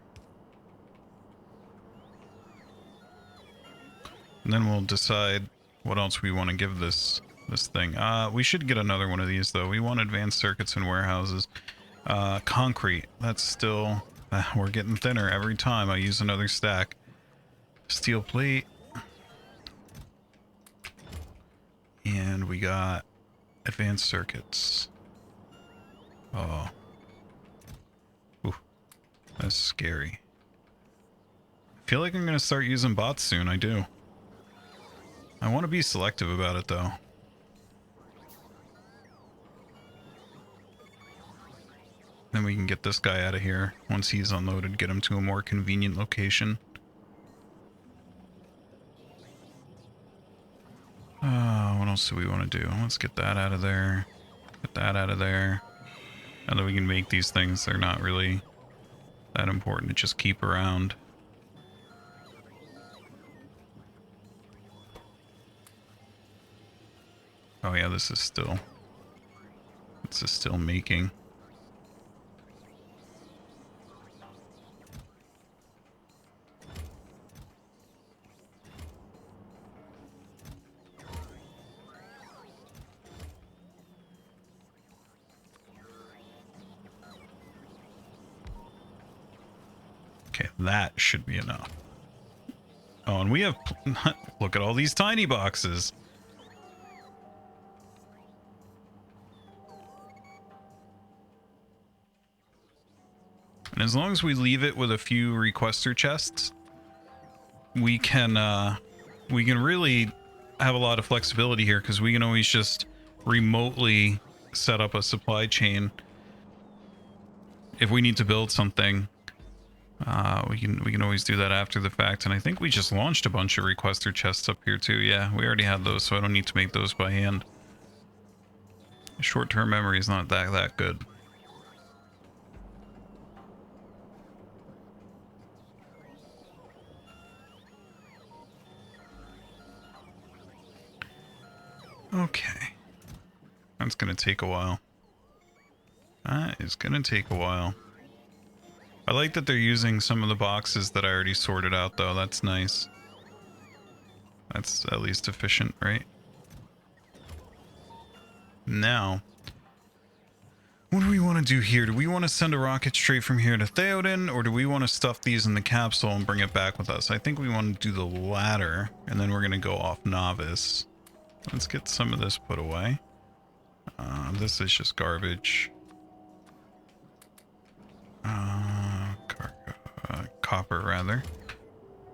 And then we'll decide what else we want to give this thing. We should get another one of these, though. We want advanced circuits and warehouses. Concrete. That's still... we're getting thinner every time I use another stack. Steel plate. And we got advanced circuits. Oh. Ooh. That's scary. I feel like I'm going to start using bots soon. I do. I want to be selective about it, though. Then we can get this guy out of here. Once he's unloaded, get him to a more convenient location. What else do we want to do? Let's get that out of there. Get that out of there. Now that we can make these things, they're not really that important to just keep around. Oh yeah, this is still making. Okay, that should be enough. Oh, and we have... Look at all these tiny boxes. And as long as we leave it with a few requester chests, we can really have a lot of flexibility here, because we can always just remotely set up a supply chain if we need to build something. We can always do that after the fact, and I think we just launched a bunch of requester chests up here too. Yeah, we already had those, so I don't need to make those by hand. Short-term memory is not that good. Okay. That's gonna take a while. That is gonna take a while. I like that they're using some of the boxes that I already sorted out, though. That's nice. That's at least efficient, right? Now, what do we want to do here? Do we want to send a rocket straight from here to Theoden, or do we want to stuff these in the capsule and bring it back with us? I think we want to do the latter, and then we're going to go off Novice. Let's get some of this put away. This is just garbage. Copper, rather.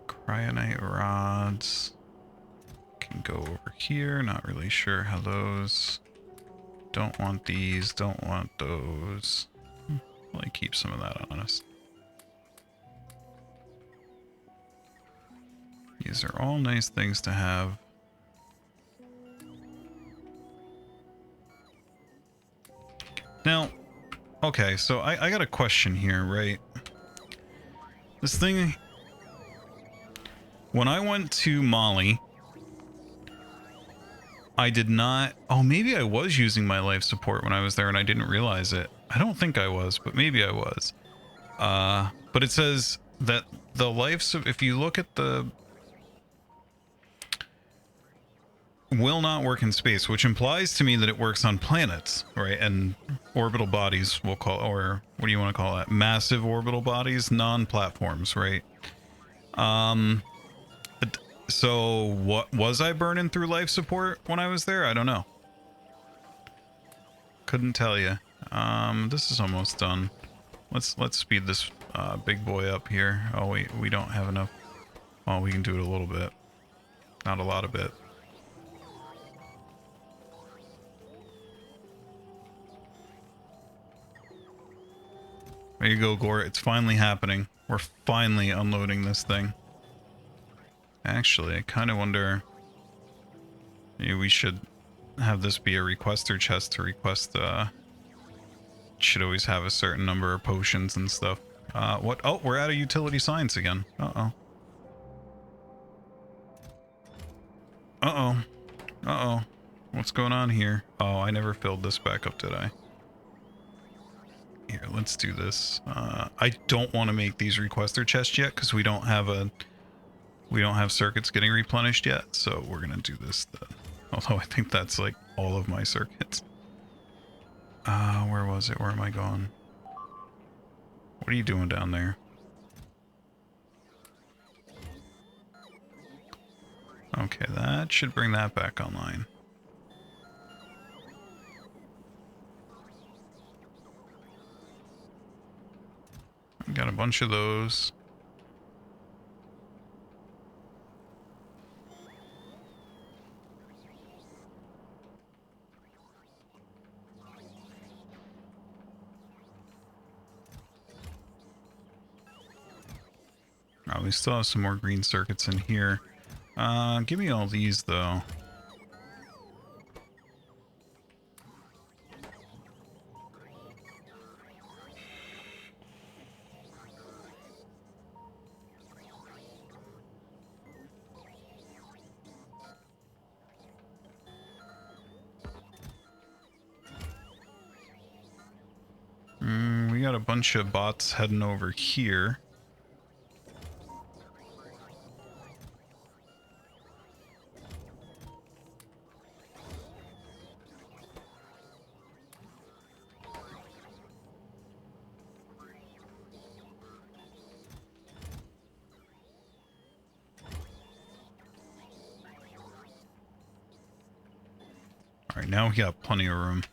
Cryonite rods. Can go over here. Not really sure how those... Don't want these. Don't want those. I'll keep some of that on us. These are all nice things to have. Now, okay, so I got a question here, right? This thing... When I went to Mali, I did not... Oh, maybe I was using my life support when I was there and I didn't realize it. I don't think I was, but maybe I was. But it says that the life... If you look at the... Will not work in space, which implies to me that it works on planets, right? And orbital bodies, we'll call... Or what do you want to call that? Massive orbital bodies? Non-platforms, right? So what was I burning through life support when I was there? I don't know. Couldn't tell you. This is almost done. Let's speed this big boy up here. Oh wait, we don't have enough. Well, we can do it a little bit. Not a lot of it. There you go, Gore. It's finally happening. We're finally unloading this thing. Actually, I kind of wonder... Maybe we should have this be a requester chest to request... Should always have a certain number of potions and stuff. What? Oh, we're out of utility science again. Uh-oh. Uh-oh. Uh-oh. What's going on here? Oh, I never filled this back up, did I? Here, let's do this. I don't want to make these requester chests yet because we don't have circuits getting replenished yet, so we're gonna do this then. Although I think that's like all of my circuits. Where was it? Where am I going? What are you doing down there? Okay, that should bring that back online. Got a bunch of those. Oh, we still have some more green circuits in here. Give me all these though. We got a bunch of bots heading over here. Alright, now we got plenty of room.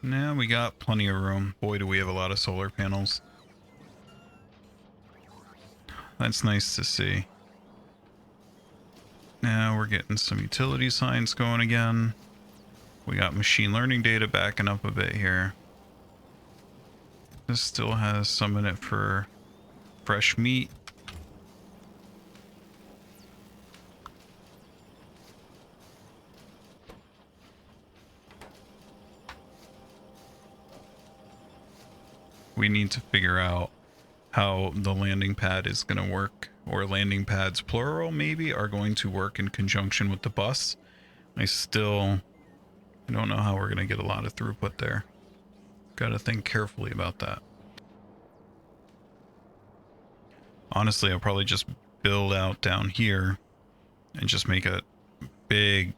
Now we got plenty of room. Boy, do we have a lot of solar panels. That's nice to see. Now we're getting some utility signs going again. We got machine learning data backing up a bit here. This still has some in it for fresh meat. We need to figure out how the landing pad is going to work, or landing pads plural maybe are going to work in conjunction with the bus. I don't know how we're going to get a lot of throughput there. Got to think carefully about that. Honestly, I'll probably just build out down here and just make a big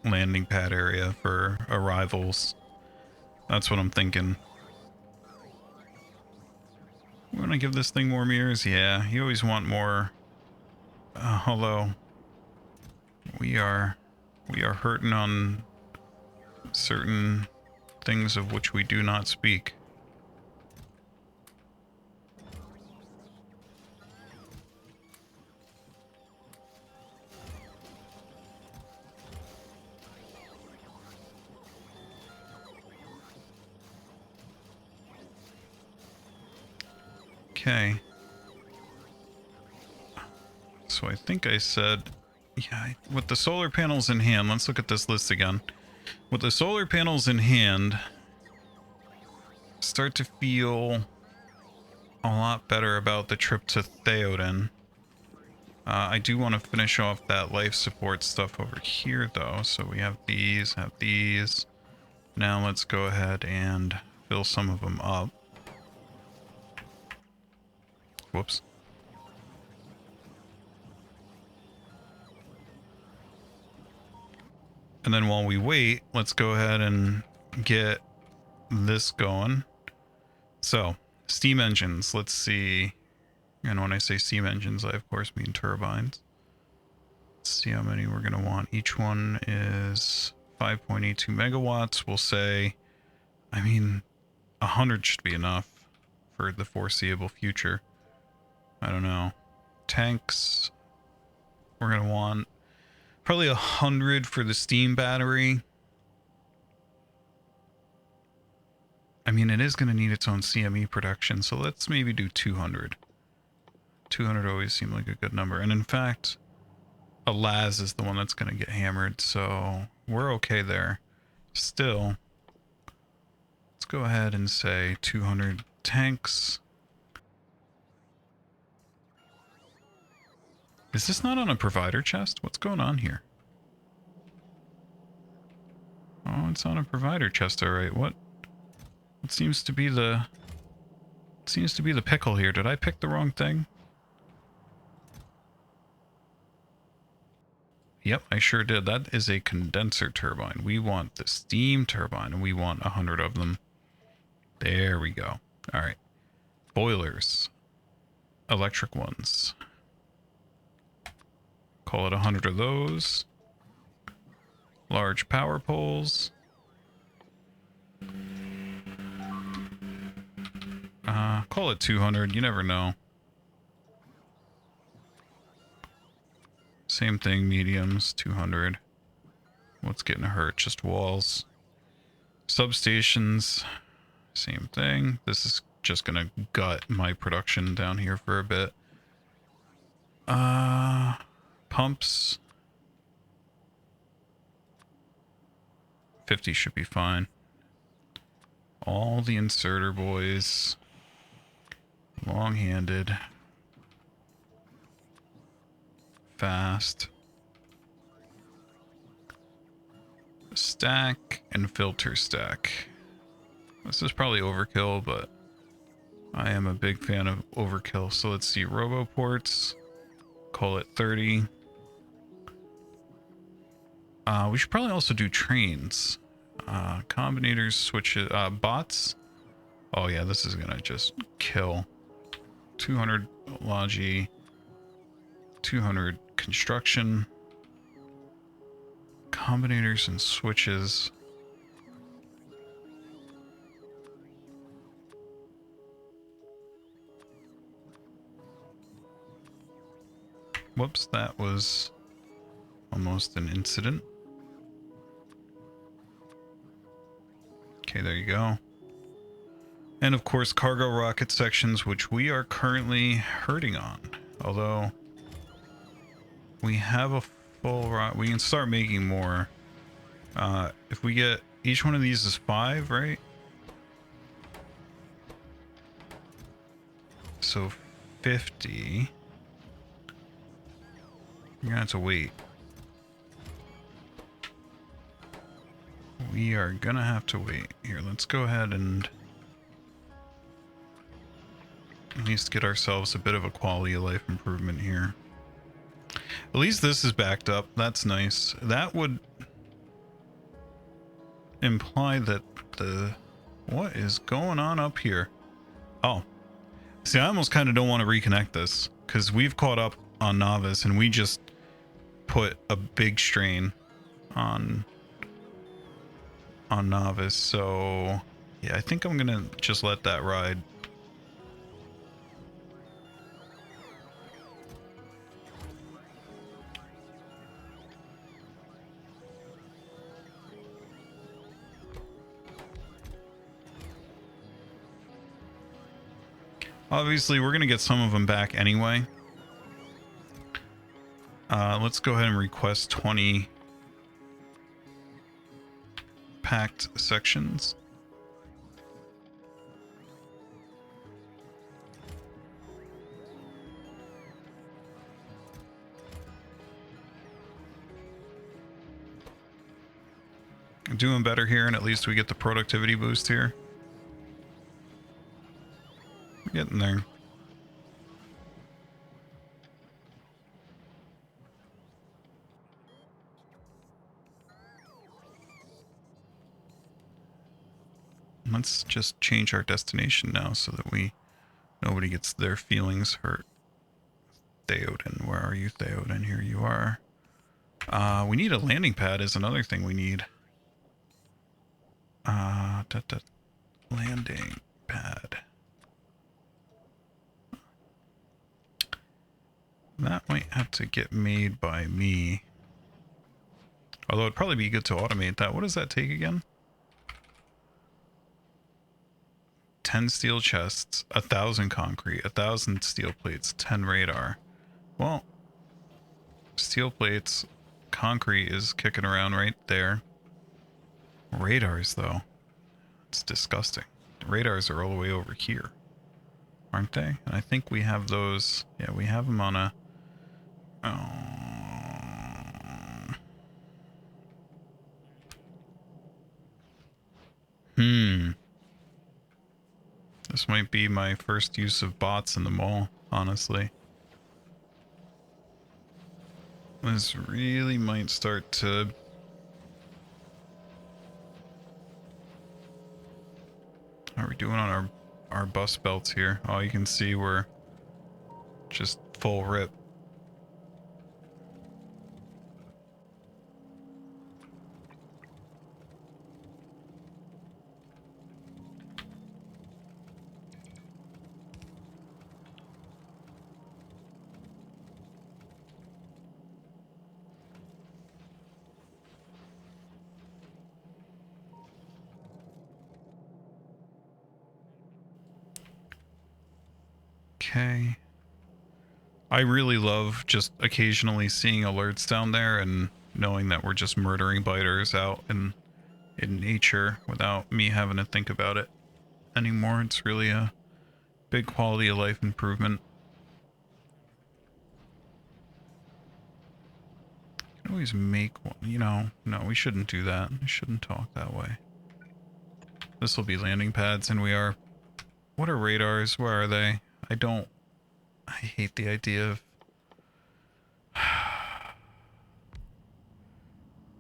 landing pad area for arrivals. That's what I'm thinking. We want to give this thing more mirrors? Yeah, you always want more. Although we are hurting on certain things of which we do not speak. Okay. So I think I said, yeah, with the solar panels in hand, let's look at this list again. With the solar panels in hand, start to feel a lot better about the trip to Theoden. I do want to finish off that life support stuff over here though. So we have these. Now let's go ahead and fill some of them up. Whoops. And then while we wait, let's go ahead and get this going. So, steam engines, let's see. And when I say steam engines, I of course mean turbines. Let's see how many we're going to want. Each one is 5.82 megawatts. We'll say, I mean, 100 should be enough for the foreseeable future. I don't know. Tanks, we're going to want probably 100 for the steam battery. I mean, it is going to need its own CME production, so let's maybe do 200. 200 always seemed like a good number. And in fact, a Laz is the one that's going to get hammered, so we're okay there. Still, let's go ahead and say 200 tanks. Is this not on a provider chest? What's going on here? Oh, it's on a provider chest, all right. What seems to be the pickle here? Did I pick the wrong thing? Yep, I sure did. That is a condenser turbine. We want the steam turbine, and we want 100 of them. There we go. All right. Boilers. Electric ones. Call it 100 of those. Large power poles. Call it 200. You never know. Same thing, mediums, 200. What's getting hurt? Just walls. Substations, same thing. This is just gonna gut my production down here for a bit. Pumps. 50 should be fine. All the inserter boys. Long-handed. Fast. Stack and filter stack. This is probably overkill, but I am a big fan of overkill. So let's see, roboports. Call it 30. We should probably also do trains. Combinators, switches, bots. Oh yeah, this is gonna just kill. 200 logi, 200 construction. Combinators and switches. Whoops, that was almost an incident. Okay, there you go. And of course, cargo rocket sections, which we are currently hurting on. Although we have a full rocket, we can start making more. If we get, each one of these is 5, right? So 50. You're gonna have to wait. We are gonna have to wait. Here, let's go ahead and at least get ourselves a bit of a quality of life improvement here. At least this is backed up. That's nice. That would imply that the... What is going on up here? Oh. See, I almost kind of don't want to reconnect this, because we've caught up on Novice, and we just put a big strain on Novice. So, yeah, I think I'm going to just let that ride. Obviously, we're going to get some of them back anyway. Let's go ahead and request 20 packed sections. Doing better here, and at least we get the productivity boost here. We're getting there. Let's just change our destination now so that nobody gets their feelings hurt. Theoden, where are you, Theoden? Here you are. We need a landing pad is another thing we need. Landing pad. That might have to get made by me. Although it'd probably be good to automate that. What does that take again? 10 steel chests, 1,000 concrete, 1,000 steel plates, 10 radar. Well, steel plates, concrete is kicking around right there. Radars, though, it's disgusting. The radars are all the way over here, aren't they? And I think we have those. Yeah, we have them on a... This might be my first use of bots in the mall, honestly. This really might start to... How are we doing on our bus belts here? Oh, you can see we're just full rip. Okay. I really love just occasionally seeing alerts down there and knowing that we're just murdering biters out in nature without me having to think about it anymore. It's really a big quality of life improvement. You can always make one, you know. No, we shouldn't do that. We shouldn't talk that way. This will be landing pads, and we are... What are radars? Where are they? I hate the idea of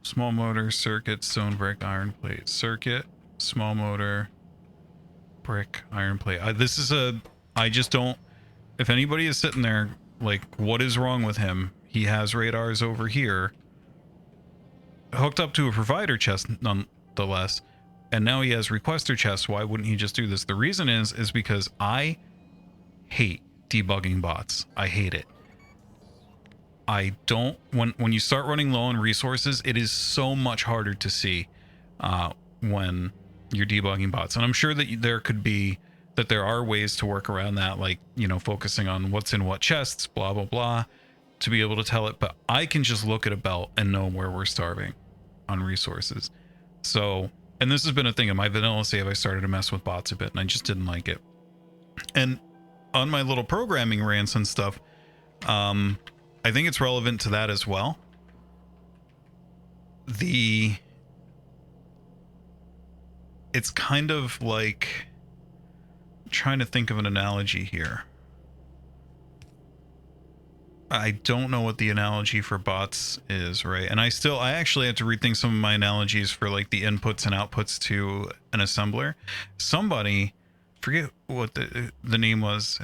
small motor, circuit, stone, brick, iron plate. Circuit, small motor, brick, iron plate. I just don't... If anybody is sitting there, like, what is wrong with him? He has radars over here, hooked up to a provider chest nonetheless, and now he has requester chests. Why wouldn't he just do this? The reason is because I hate debugging bots. I hate it. I don't... When you start running low on resources, it is so much harder to see when you're debugging bots. And I'm sure that there could be that there are ways to work around that, like, you know, focusing on what's in what chests, blah, blah, blah, to be able to tell it. But I can just look at a belt and know where we're starving on resources. So, and this has been a thing in my vanilla save. I started to mess with bots a bit and I just didn't like it. And on my little programming rants and stuff, I think it's relevant to that as well. It's kind of like, trying to think of an analogy here. I don't know what the analogy for bots is, right? And I actually had to rethink some of my analogies for like the inputs and outputs to an assembler. Somebody, forget what the name was,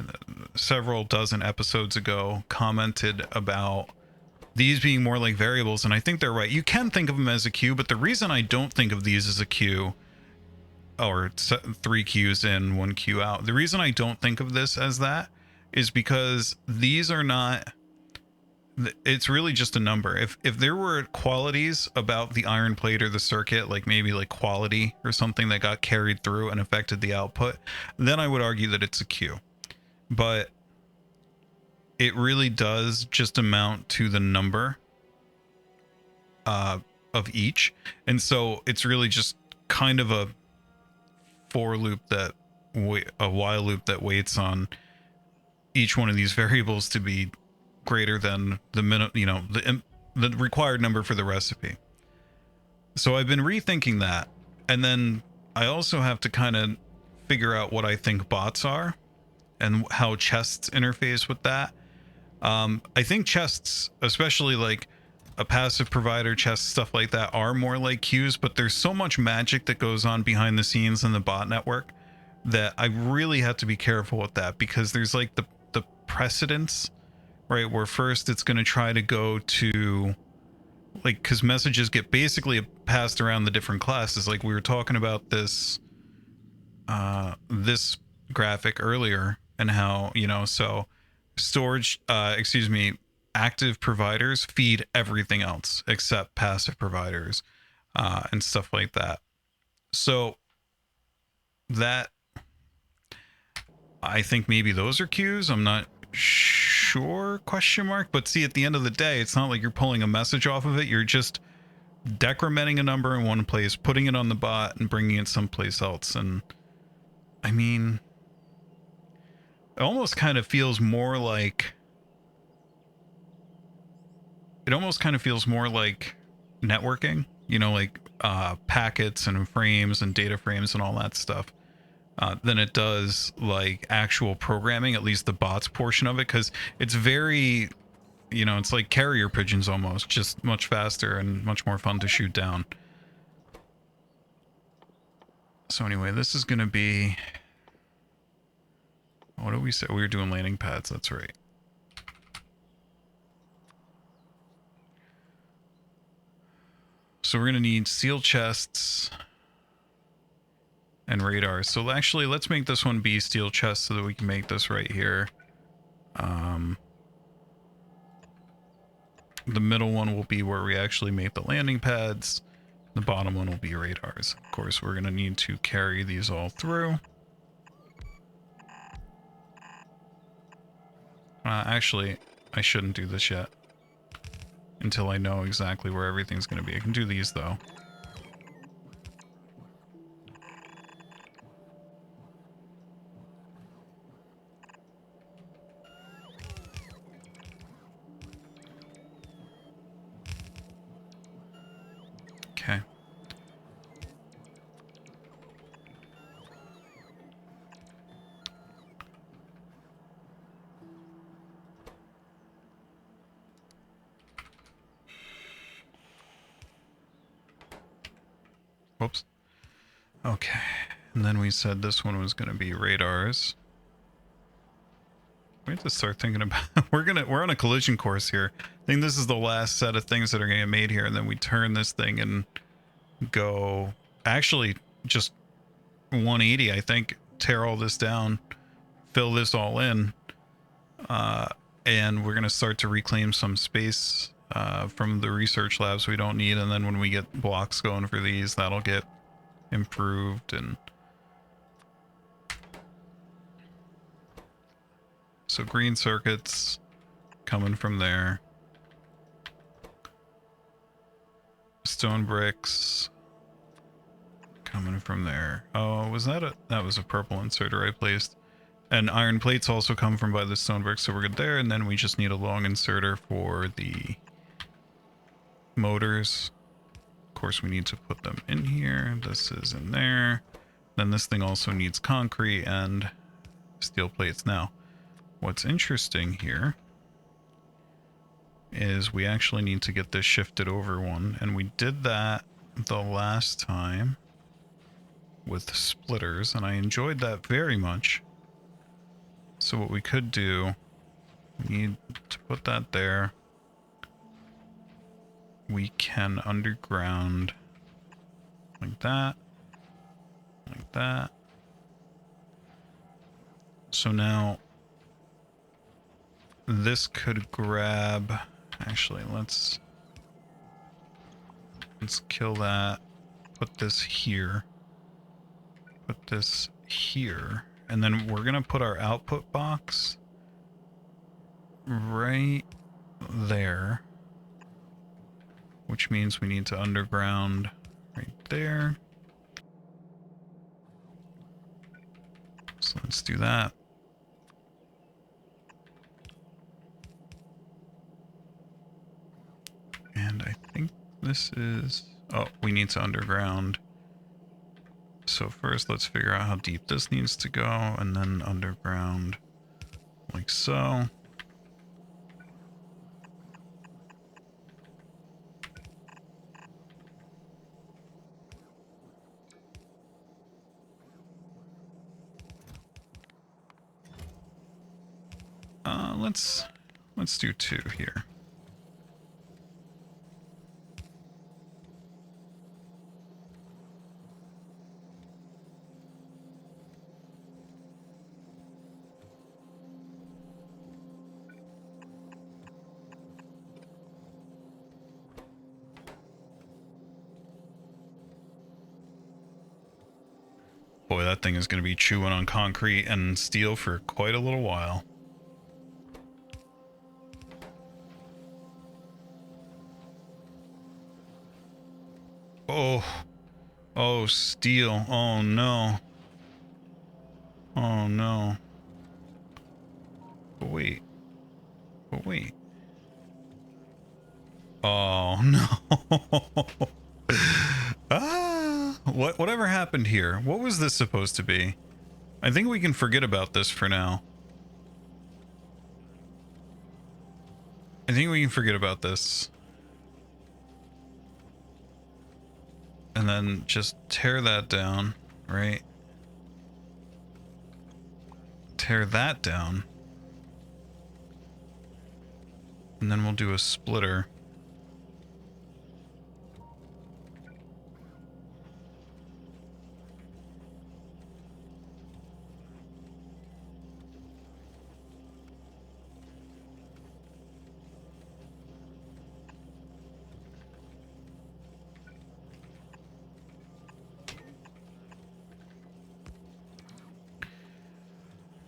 several dozen episodes ago, commented about these being more like variables, and I think they're right. You can think of them as a queue, but the reason I don't think of these as a queue, or 3 queues in, 1 queue out, the reason I don't think of this as that is because these are not, it's really just a number. If there were qualities about the iron plate or the circuit, like maybe like quality or something that got carried through and affected the output, then I would argue that it's a queue. But it really does just amount to the number of each. And so it's really just kind of a for loop a while loop that waits on each one of these variables to be greater than the the required number for the recipe. So I've been rethinking that, and then I also have to kind of figure out what I think bots are and how chests interface with that. I think chests, especially like a passive provider chest, stuff like that, are more like queues, but there's so much magic that goes on behind the scenes in the bot network that I really have to be careful with that, because there's like the precedence, right, where first it's going to try to go to, like, because messages get basically passed around the different classes. Like we were talking about this this graphic earlier, and how, you know, so storage active providers feed everything else except passive providers, and stuff like that. So that, I think maybe those are queues. I'm not sure, question mark. But see, at the end of the day, it's not like you're pulling a message off of it. You're just decrementing a number in one place, putting it on the bot, and bringing it someplace else. And I mean, it almost kind of feels more like networking, you know, like packets and frames and data frames and all that stuff, than it does like actual programming, at least the bots portion of it, because it's very, you know, it's like carrier pigeons almost, just much faster and much more fun to shoot down. So anyway, this is going to be, what did we say? We were doing landing pads, that's right. So we're going to need steel chests and radars. So actually, let's make this one be steel chests so that we can make this right here. The middle one will be where we actually make the landing pads. The bottom one will be radars. Of course, we're going to need to carry these all through. Actually, I shouldn't do this yet until I know exactly where everything's going to be. I can do these though. Okay. Whoops. Okay. And then we said this one was going to be radars. We have to start thinking about we're on a collision course here. I think this is the last set of things that are going to get made here, and then we turn this thing and go, actually just 180, I think, tear all this down, fill this all in, and we're going to start to reclaim some space from the research labs we don't need. And then when we get blocks going for these, that'll get improved. And So green circuits coming from there. Stone bricks coming from there. Oh, was that that was a purple inserter I placed. And iron plates also come from by the stone bricks, so we're good there. And then we just need a long inserter for the motors. Of course, we need to put them in here. This is in there. Then this thing also needs concrete and steel plates. Now, what's interesting here is we actually need to get this shifted over one, and we did that the last time with splitters, and I enjoyed that very much. So what we could do, we need to put that there. We can underground like that, like that. So now this could grab, actually let's kill that, put this here, put this here, and then we're gonna put our output box right there, which means we need to underground right there. So let's do that. And I think this is, oh, we need to underground. So first let's figure out how deep this needs to go, and then underground like so. Let's do 2 here. Boy, that thing is going to be chewing on concrete and steel for quite a little while. Oh. Oh, steel. Oh, no. Oh, no. But wait. But wait. Oh, no. Ah, whatever happened here? What was this supposed to be? I think we can forget about this for now. I think we can forget about this. And then just tear that down, right? Tear that down. And then we'll do a splitter.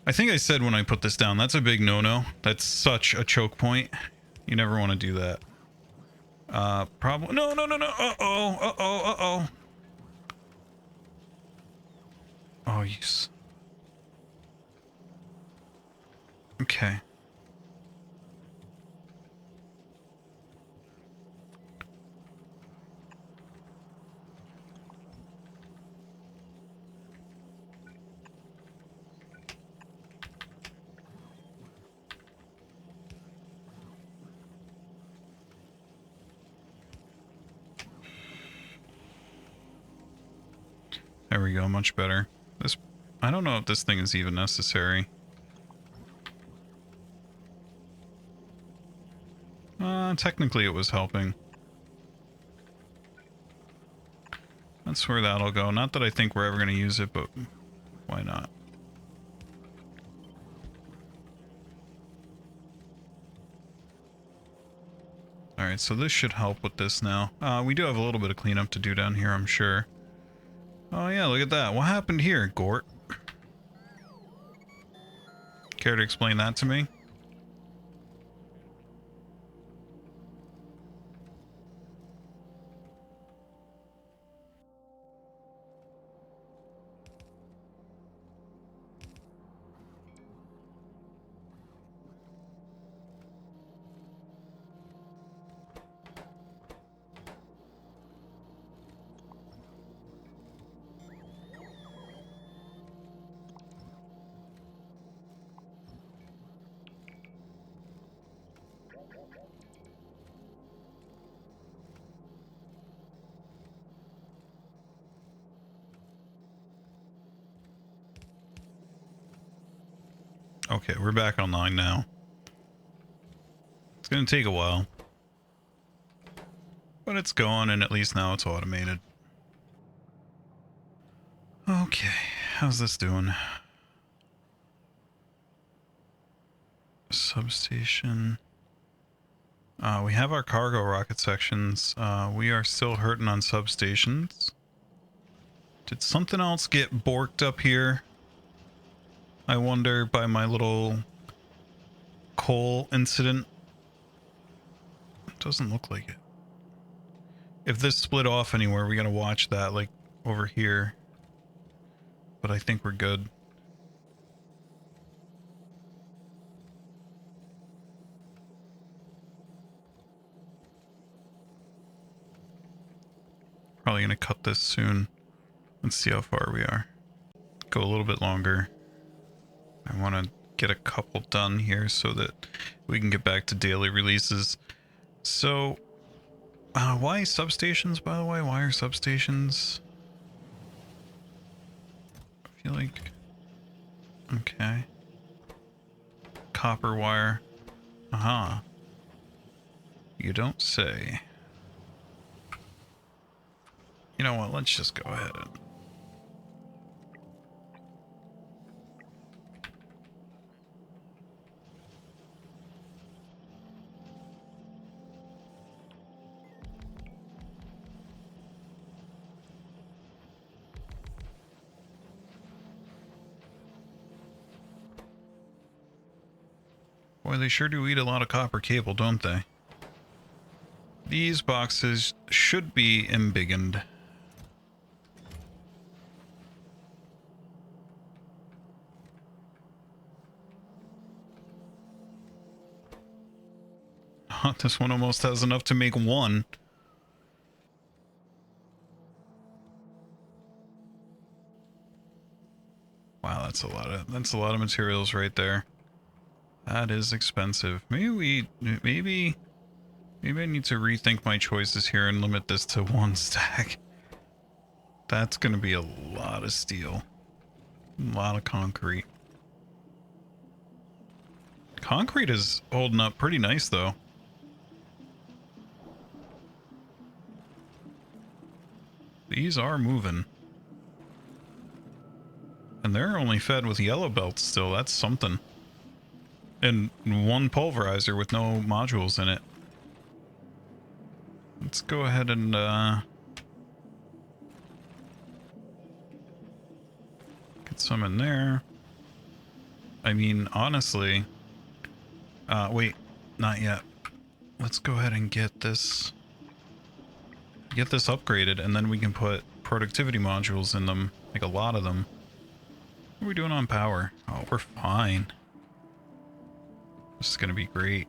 I think I said when I put this down, that's a big no-no. That's such a choke point. You never want to do that. Probably. No, no, no, no. Uh-oh, uh-oh, uh-oh. Oh, yes. Okay. There we go, much better. This, I don't know if this thing is even necessary. Technically it was helping. That's where that'll go. Not that I think we're ever going to use it, but why not? Alright, so this should help with this now. We do have a little bit of cleanup to do down here, I'm sure. Oh yeah, look at that. What happened here, Gort? Care to explain that to me? Okay, we're back online now. It's gonna take a while. But it's going, and at least now it's automated. Okay, how's this doing? Substation. We have our cargo rocket sections. We are still hurting on substations. Did something else get borked up here? I wonder, by my little coal incident. It doesn't look like it. If this split off anywhere, we gotta watch that, like over here. But I think we're good. Probably gonna cut this soon. Let's see how far we are. Go a little bit longer. I want to get a couple done here so that we can get back to daily releases. So, why substations, by the way? Why are substations? I feel like... Okay. Copper wire. Aha. You don't say. You know what? Let's just go ahead and... Boy, they sure do eat a lot of copper cable, don't they? These boxes should be embiggened. This one almost has enough to make one. Wow, that's a lot of materials right there. That is expensive. Maybe I need to rethink my choices here and limit this to one stack. That's gonna be a lot of steel. A lot of concrete. Concrete is holding up pretty nice though. These are moving. And they're only fed with yellow belts still. That's something. And one pulverizer with no modules in it. Let's go ahead and get some in there. I mean, honestly, wait, not yet. Let's go ahead and get this upgraded, and then we can put productivity modules in them, like a lot of them. What are we doing on power? Oh, we're fine. This is gonna be great.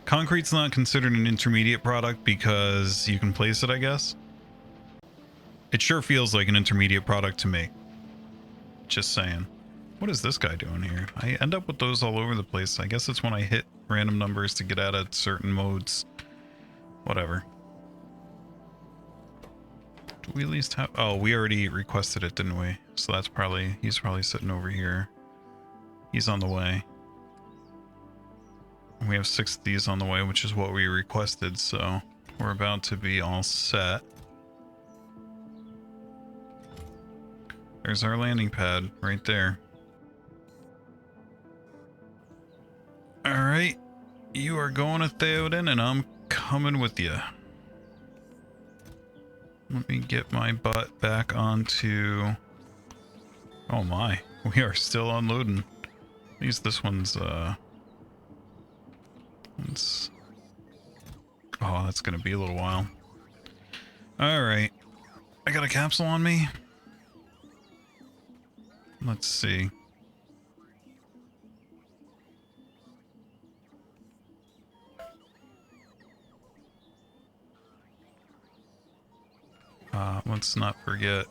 Concrete's not considered an intermediate product because you can place it, I guess. It sure feels like an intermediate product to me. Just saying. What is this guy doing here? I end up with those all over the place. I guess it's when I hit random numbers to get out of certain modes. Whatever. Do we at least have... Oh, we already requested it, didn't we? So that's probably... He's probably sitting over here. He's on the way. We have 6 of these on the way, which is what we requested, so we're about to be all set. There's our landing pad right there. You are going to Theoden, and I'm coming with you. Let me get my butt back onto... Oh my, we are still unloading. At least this one's, it's... Oh, that's gonna be a little while. Alright. I got a capsule on me. Let's see. Let's not forget.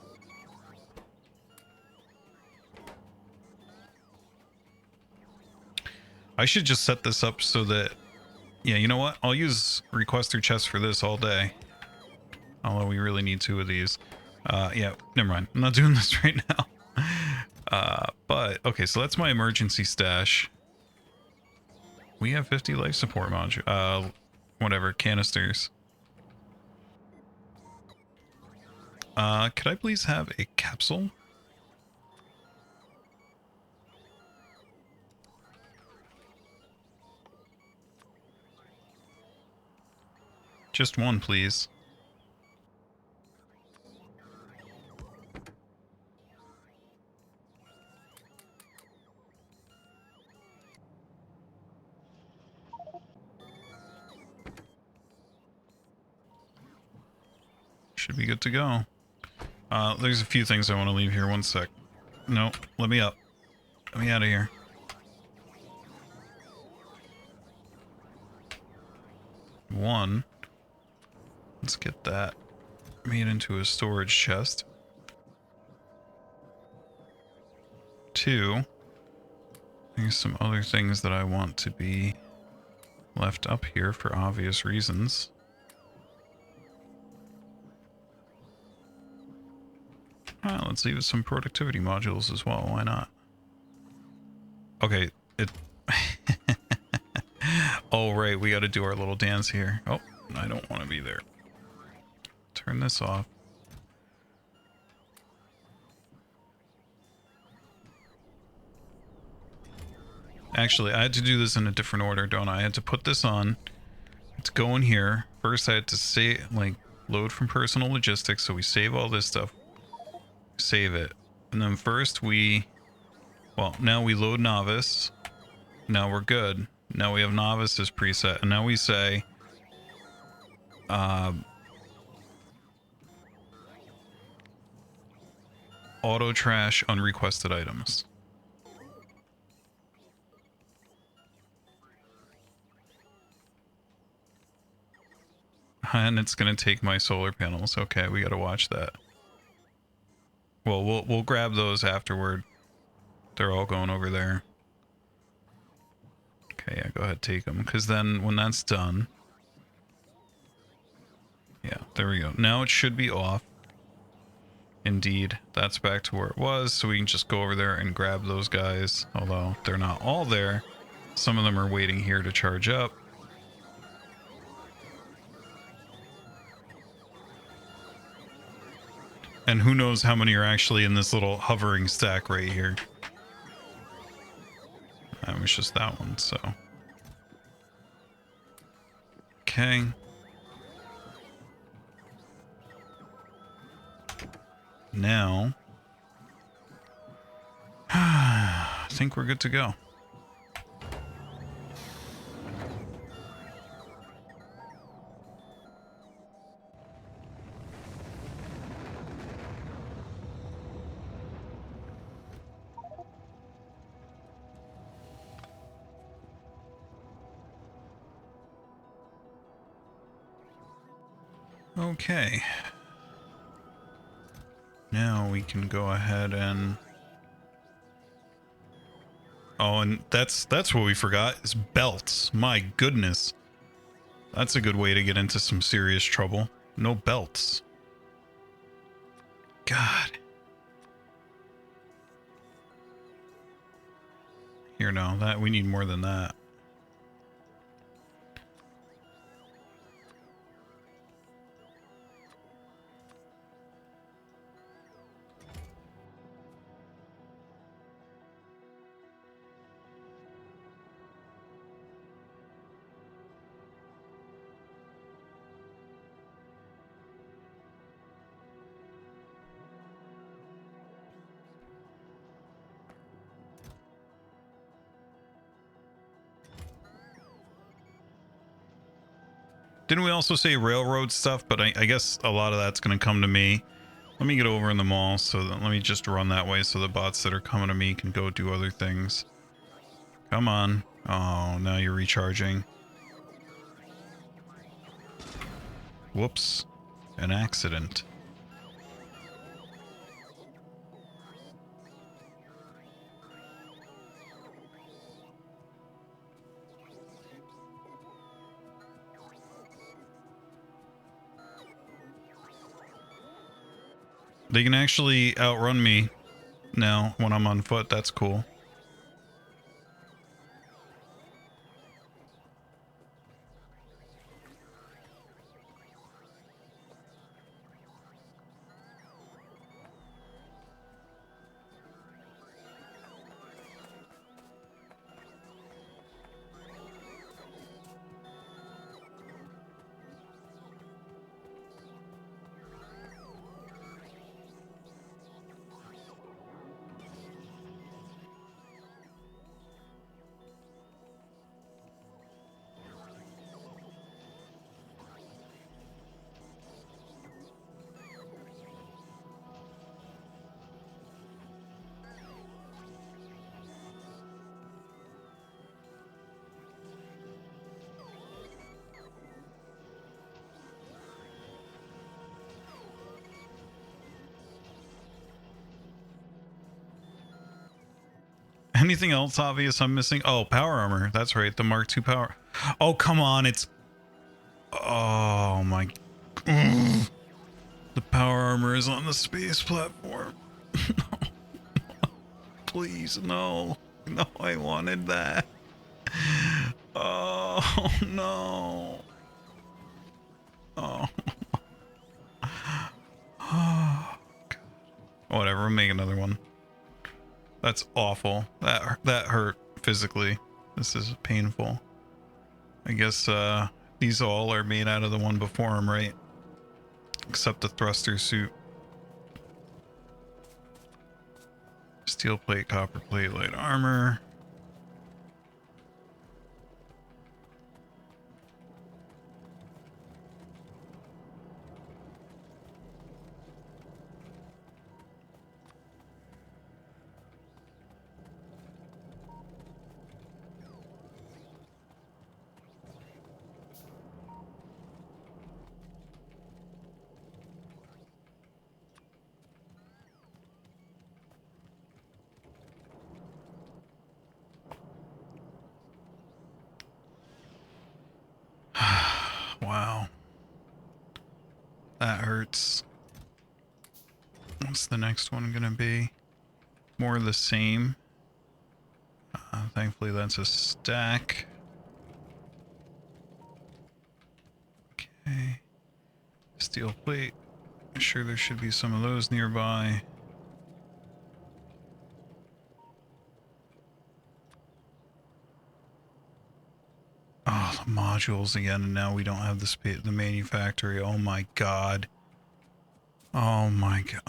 I should just set this up so that... Yeah, you know what? I'll use requester chests for this all day. Although we really need 2 of these. Yeah, never mind. I'm not doing this right now. But, okay, so that's my emergency stash. We have 50 life support module. Whatever, canisters. Could I please have a capsule? Just one, please. Should be good to go. There's a few things I want to leave here. One sec. No, let me up. Let me out of here. One. Let's get that made into a storage chest. 2. There's some other things that I want to be left up here for obvious reasons. Let's leave some productivity modules as well. Why not? Okay, it... Oh, right, we gotta do our little dance here. Oh, I don't want to be there. Turn this off. Actually, I had to do this in a different order, don't I? I had to put this on. It's going here. First, I had to save, like, load from personal logistics, so we save all this stuff. Save it. And then first we... Well, now we load novice. Now we're good. Now we have novices preset. And now we say... auto trash unrequested items. And it's gonna take my solar panels. Okay, we gotta watch that. Well, we'll grab those afterward. They're all going over there. Okay, yeah, go ahead, take them. Because then when that's done... Yeah, there we go. Now it should be off. Indeed, that's back to where it was. So we can just go over there and grab those guys. Although they're not all there. Some of them are waiting here to charge up. And who knows how many are actually in this little hovering stack right here. That was just that one, so. Okay. Now. I think we're good to go. Okay. Now we can go ahead and... Oh, and that's what we forgot, is belts. My goodness. That's a good way to get into some serious trouble. No belts. God. Here, no, that we need more than that. Didn't we also say railroad stuff? But I guess a lot of that's going to come to me. Let me get over in the mall, so that, let me just run that way so the bots that are coming to me can go do other things. Come on. Oh, now you're recharging. Whoops. An accident. They can actually outrun me now when I'm on foot. That's cool. Anything else obvious I'm missing? Oh, power armor. That's right. The Mark II power. Oh, come on. It's... Oh, my... Ugh. The power armor is on the space platform. No. Please, no. No, I wanted that. Oh, no. Oh. Oh, God. Whatever, we'll make another one. That's awful. That hurt physically. This is painful. I guess these all are made out of the one before them, right? Except the thruster suit. Steel plate, copper plate, light armor. Wow. That hurts. What's the next one gonna be? More of the same. Thankfully that's a stack. Okay. Steel plate. I'm sure there should be some of those nearby. Oh, the modules again, and now we don't have the manufactory. Oh my god. Oh my god.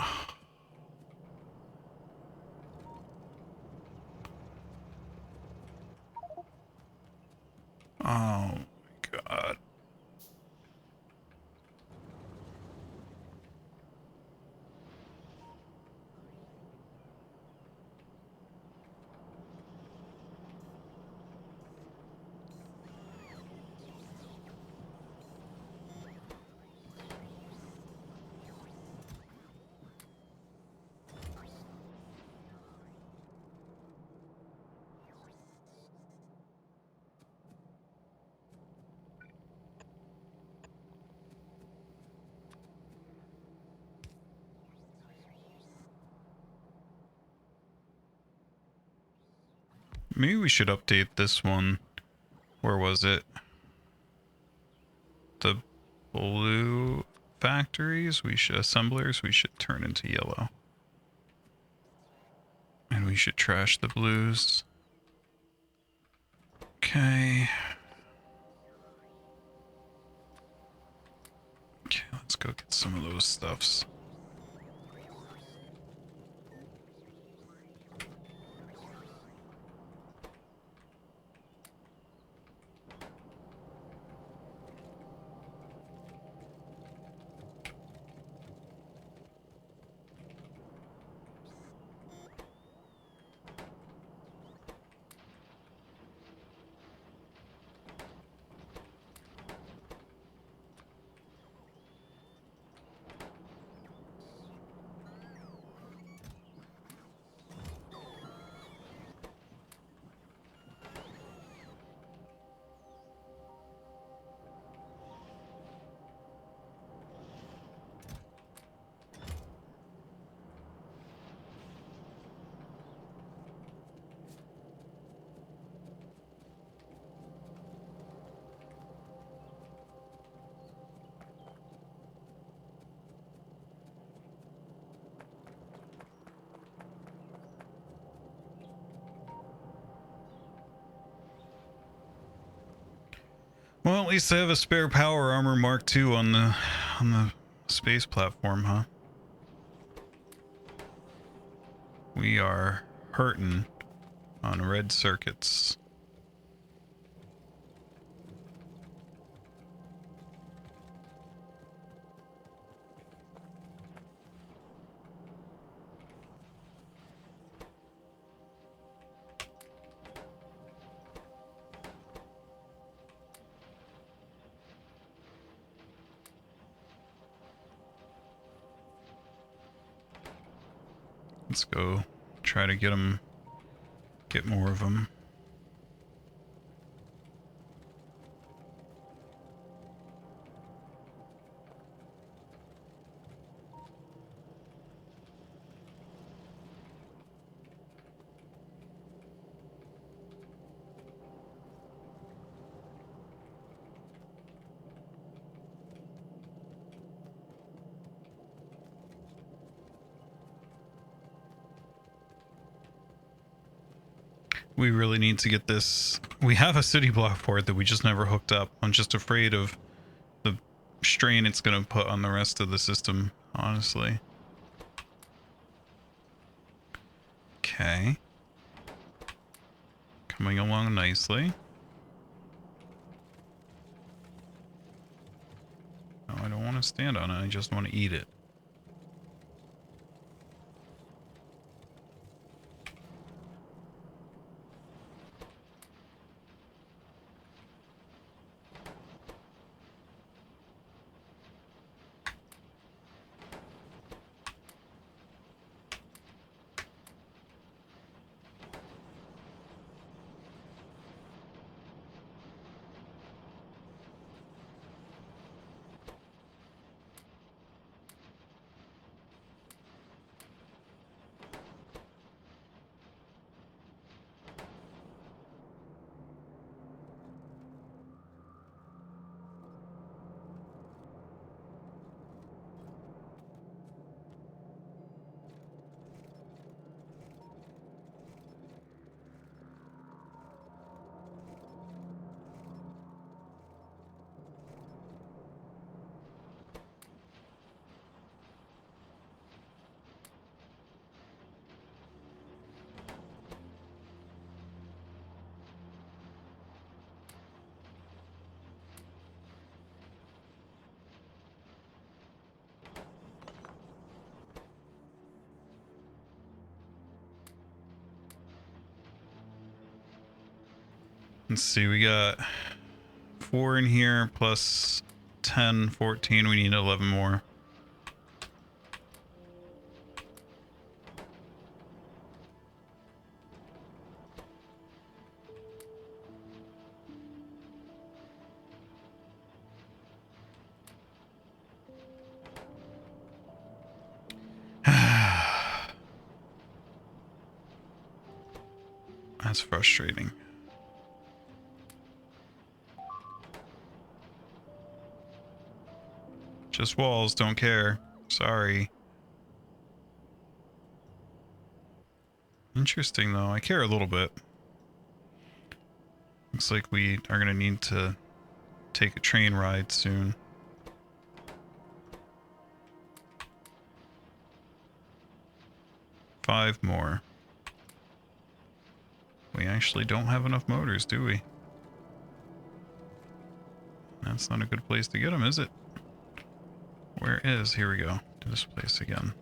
Oh my god. Maybe we should update this one. Where was it? The blue factories, assemblers, we should turn into yellow. And we should trash the blues. Okay. Okay, let's go get some of those stuffs. Well, at least I have a spare power armor Mark II on the space platform, huh? We are hurting on red circuits. Let's go try to get more of them. We really need to get this. We have a city block port that we just never hooked up. I'm just afraid of the strain it's going to put on the rest of the system, honestly. Okay. Coming along nicely. No, I don't want to stand on it. I just want to eat it. Let's see, we got 4 in here plus 10, 14. We need 11 more. That's frustrating. Just walls, don't care. Sorry. Interesting though, I care a little bit. Looks like we are gonna need to take a train ride soon. Five more. We actually don't have enough motors, do we? That's not a good place to get them, is it? Where is? Here we go. To this place again.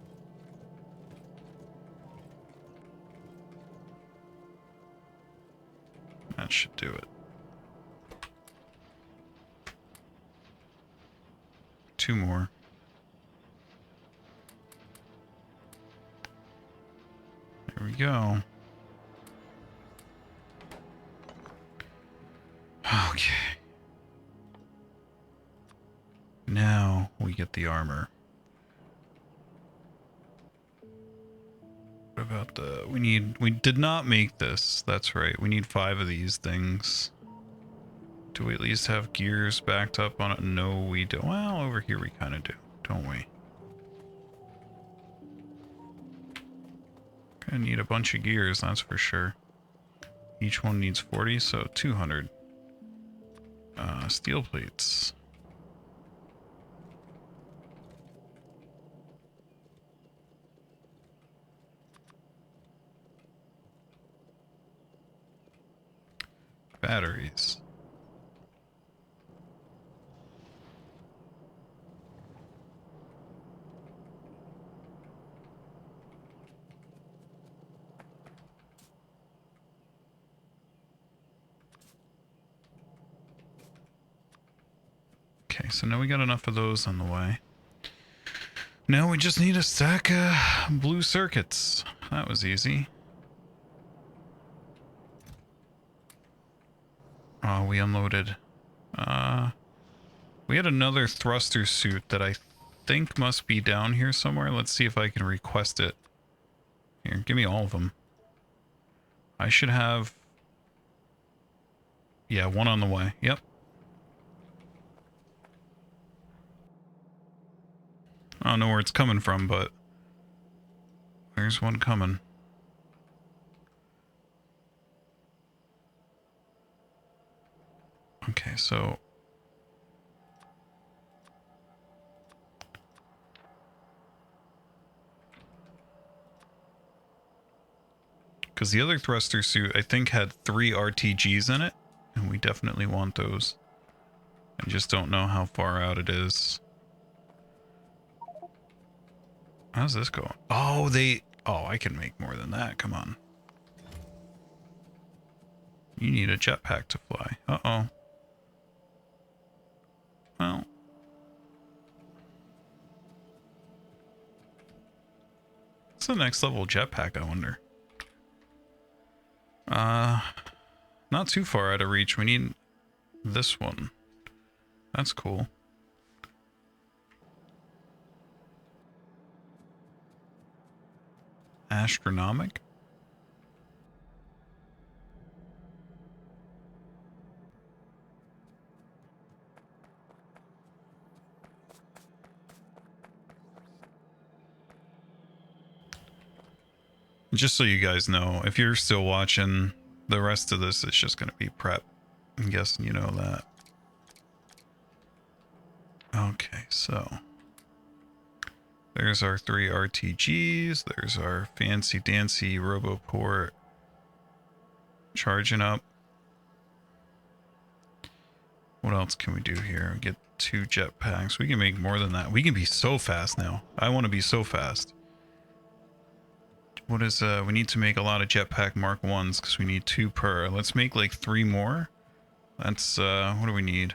That should do it. 2 more. There we go. Okay. Now we get the armor. What about the... We did not make this. That's right. We need 5 of these things. Do we at least have gears backed up on it? No, we don't. Well, over here we kind of do, don't we? Gonna need a bunch of gears, that's for sure. Each one needs 40, so 200. Steel plates. Batteries. Okay, so now we got enough of those on the way. Now we just need a stack of blue circuits. That was easy. Oh, we unloaded. We had another thruster suit that I think must be down here somewhere. Let's see if I can request it. Here, give me all of them. I should have... Yeah, one on the way. Yep. I don't know where it's coming from, but there's one coming. Okay, so... Because the other thruster suit, I think, had 3 RTGs in it, and we definitely want those. I just don't know how far out it is. How's this going? Oh, Oh, I can make more than that. Come on. You need a jetpack to fly. Uh-oh. Well. What's the next level jetpack, I wonder? Not too far out of reach. We need this one. That's cool. Astronomic? Just so you guys know, if you're still watching, the rest of this is just going to be prep. I'm guessing you know that. Okay, so there's our 3 RTGs. There's our fancy dancy RoboPort charging up. What else can we do here? Get 2 jetpacks. We can make more than that. We can be so fast now. I want to be so fast. What is, we need to make a lot of jetpack Mark 1s because we need 2 per. Let's make like 3 more. That's, what do we need?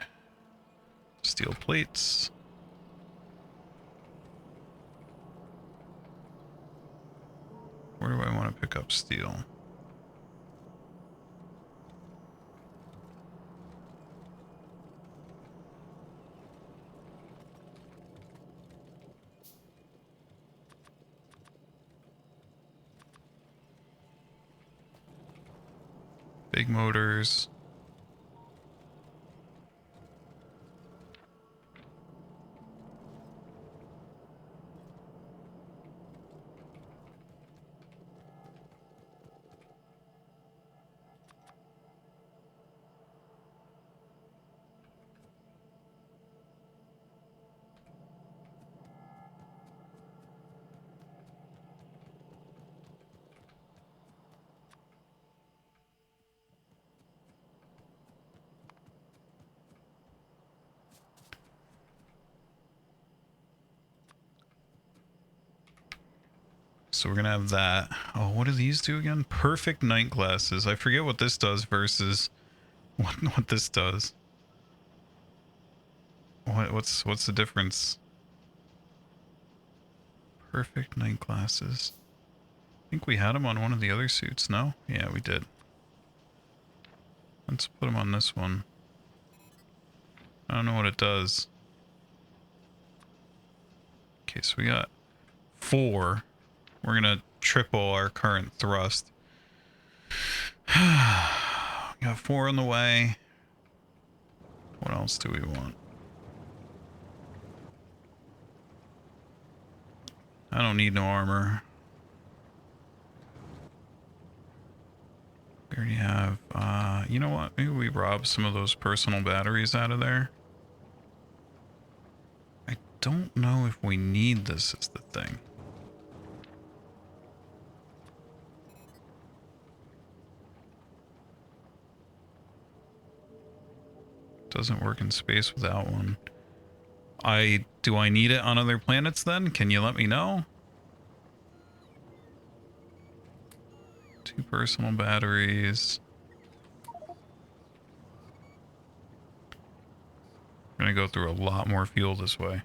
Steel plates. Where do I want to pick up steel? Big motors. So we're gonna have that. Oh, what do these do again? Perfect night glasses. I forget what this does versus what this does. What's the difference? Perfect night glasses. I think we had them on one of the other suits, no? Yeah, we did. Let's put them on this one. I don't know what it does. Okay, so we got 4. We're gonna triple our current thrust. We got 4 on the way. What else do we want? I don't need no armor. We already have, You know what? Maybe we rob some of those personal batteries out of there. I don't know if we need this is the thing. Doesn't work in space without one. Do I need it on other planets then? Can you let me know? 2 personal batteries. We're gonna go through a lot more fuel this way.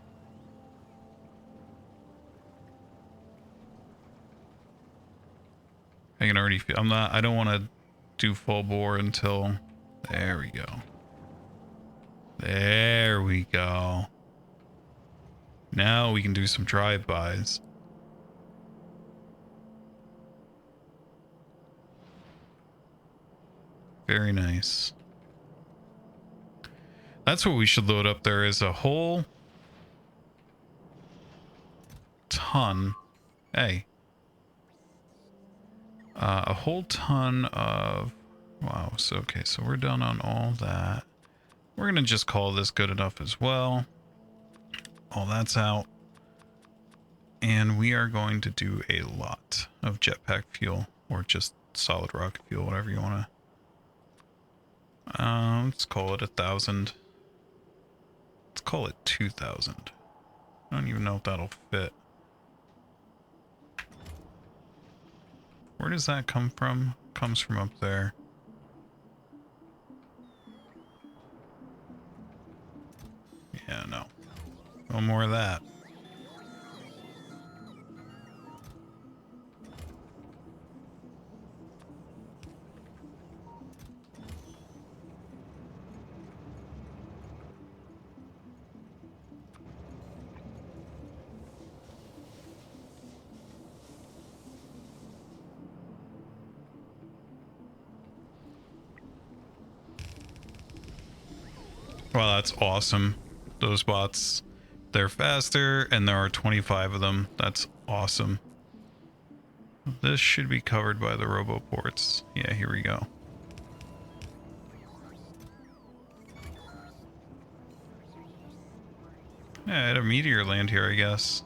I can already feel, I don't want to do full bore until, there we go. There we go. Now we can do some drive-bys. Very nice. That's what we should load up there, is a whole ton. Hey. A whole ton of... Wow, so okay, so we're done on all that. We're gonna just call this good enough as well. All that's out. And we are going to do a lot of jetpack fuel, or just solid rocket fuel, whatever you want to... let's call it 1,000. Let's call it 2,000. I don't even know if that'll fit. Where does that come from? Comes from up there. Yeah, no. No more of that. Wow, that's awesome. Those bots, they're faster, and there are 25 of them. That's awesome. This should be covered by the roboports. Yeah, here we go. Yeah, I had a meteor land here, I guess.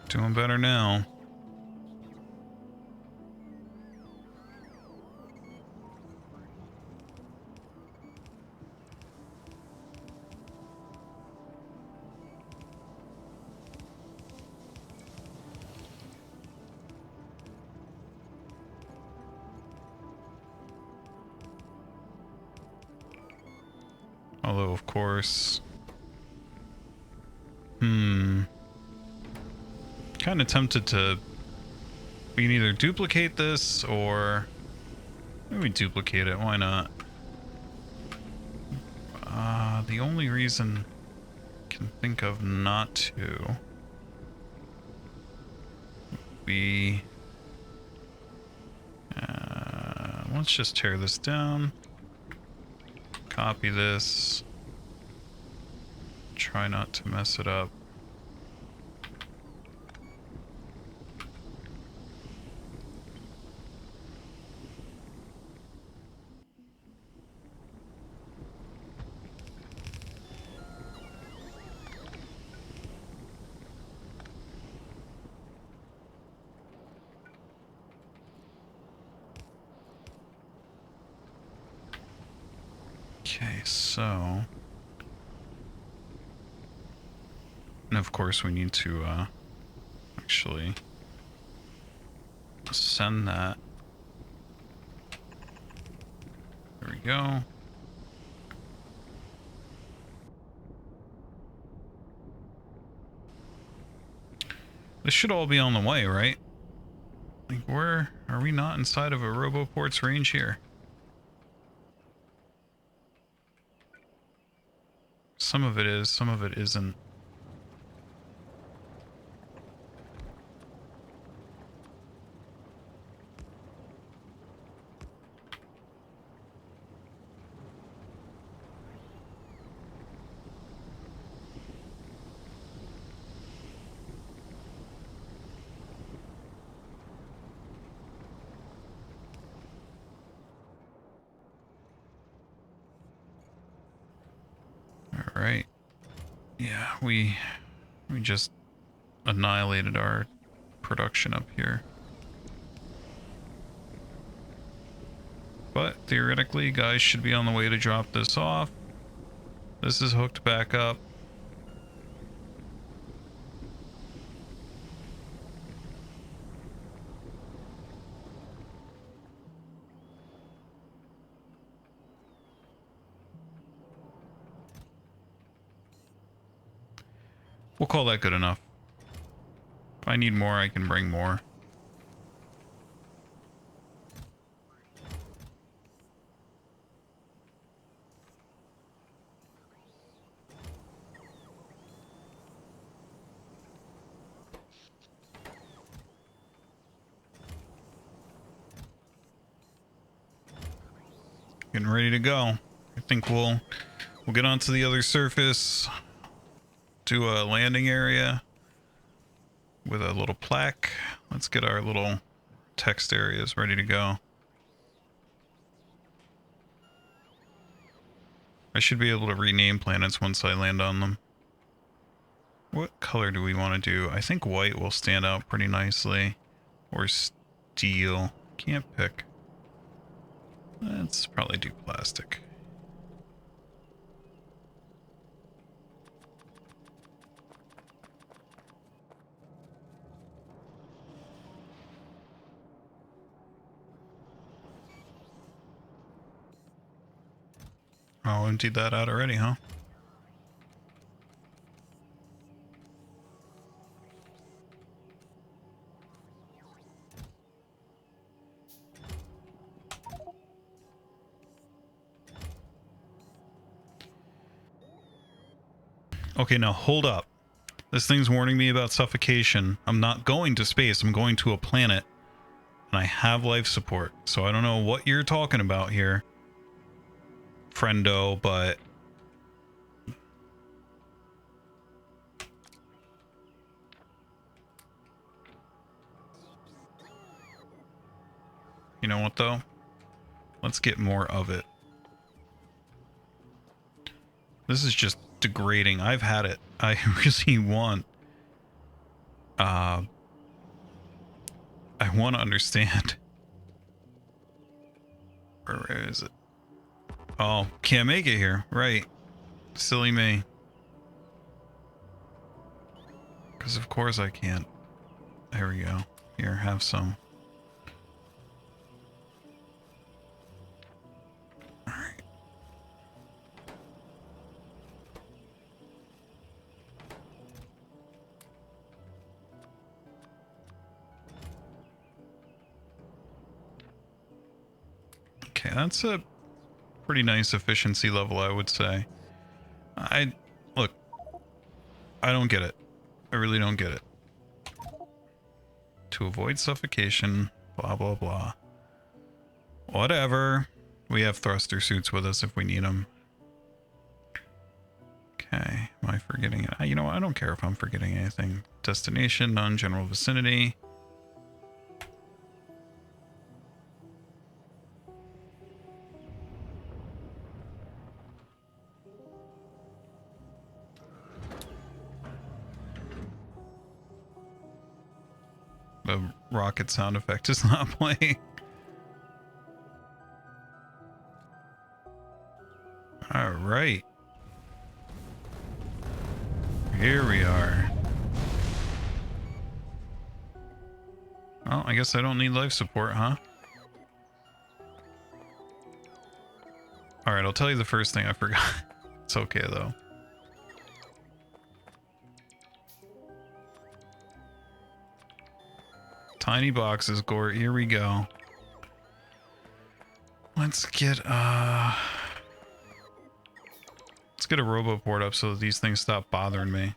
Doing better now. Although, of course... Kind of tempted to... We can either duplicate this, or... Maybe duplicate it, why not? The only reason I can think of not to... be... let's just tear this down. Copy this. Try not to mess it up. Okay, so... And of course we need to actually send that. There we go. This should all be on the way, right? Like, where are we not inside of a roboport's range here? Some of it is, some of it isn't. Yeah, we just annihilated our production up here. But theoretically, guys should be on the way to drop this off. This is hooked back up. We'll call that good enough. If I need more, I can bring more. Getting ready to go. I think we'll get onto the other surface, do a landing area with a little plaque. Let's get our little text areas ready to go. I should be able to rename planets once I land on them. What color do we want to do? I think white will stand out pretty nicely. Or steel. Can't pick. Let's probably do plastic. Oh, emptied that out already, huh? Okay, now hold up. This thing's warning me about suffocation. I'm not going to space. I'm going to a planet. And I have life support. So I don't know what you're talking about here, friendo, but... You know what, though? Let's get more of it. This is just degrading. I've had it. I really want... I want to understand. Where is it? Oh, can't make it here. Right. Silly me. Because of course I can't. There we go. Here, have some. Alright. Okay, that's a pretty nice efficiency level, I would say. Look, I don't get it. I really don't get it. To avoid suffocation, blah, blah, blah. Whatever. We have thruster suits with us if we need them. Okay, am I forgetting it? You know what? I don't care if I'm forgetting anything. Destination, non-general vicinity. The rocket sound effect is not playing. All right. Here we are. Well, I guess I don't need life support, huh? All right, I'll tell you the first thing I forgot. It's okay, though. Tiny boxes, Gort. Here we go. Let's get a roboport up so that these things stop bothering me.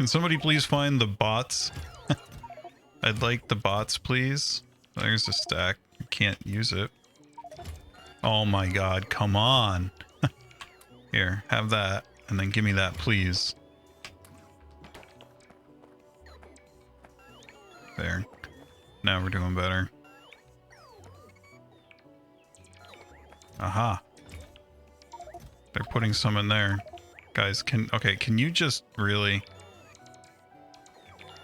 Can somebody please find the bots? I'd like the bots, please. There's a stack. You can't use it. Oh my god, come on. Here, have that. And then give me that, please. There. Now we're doing better. Aha. They're putting some in there. Guys, can you just really...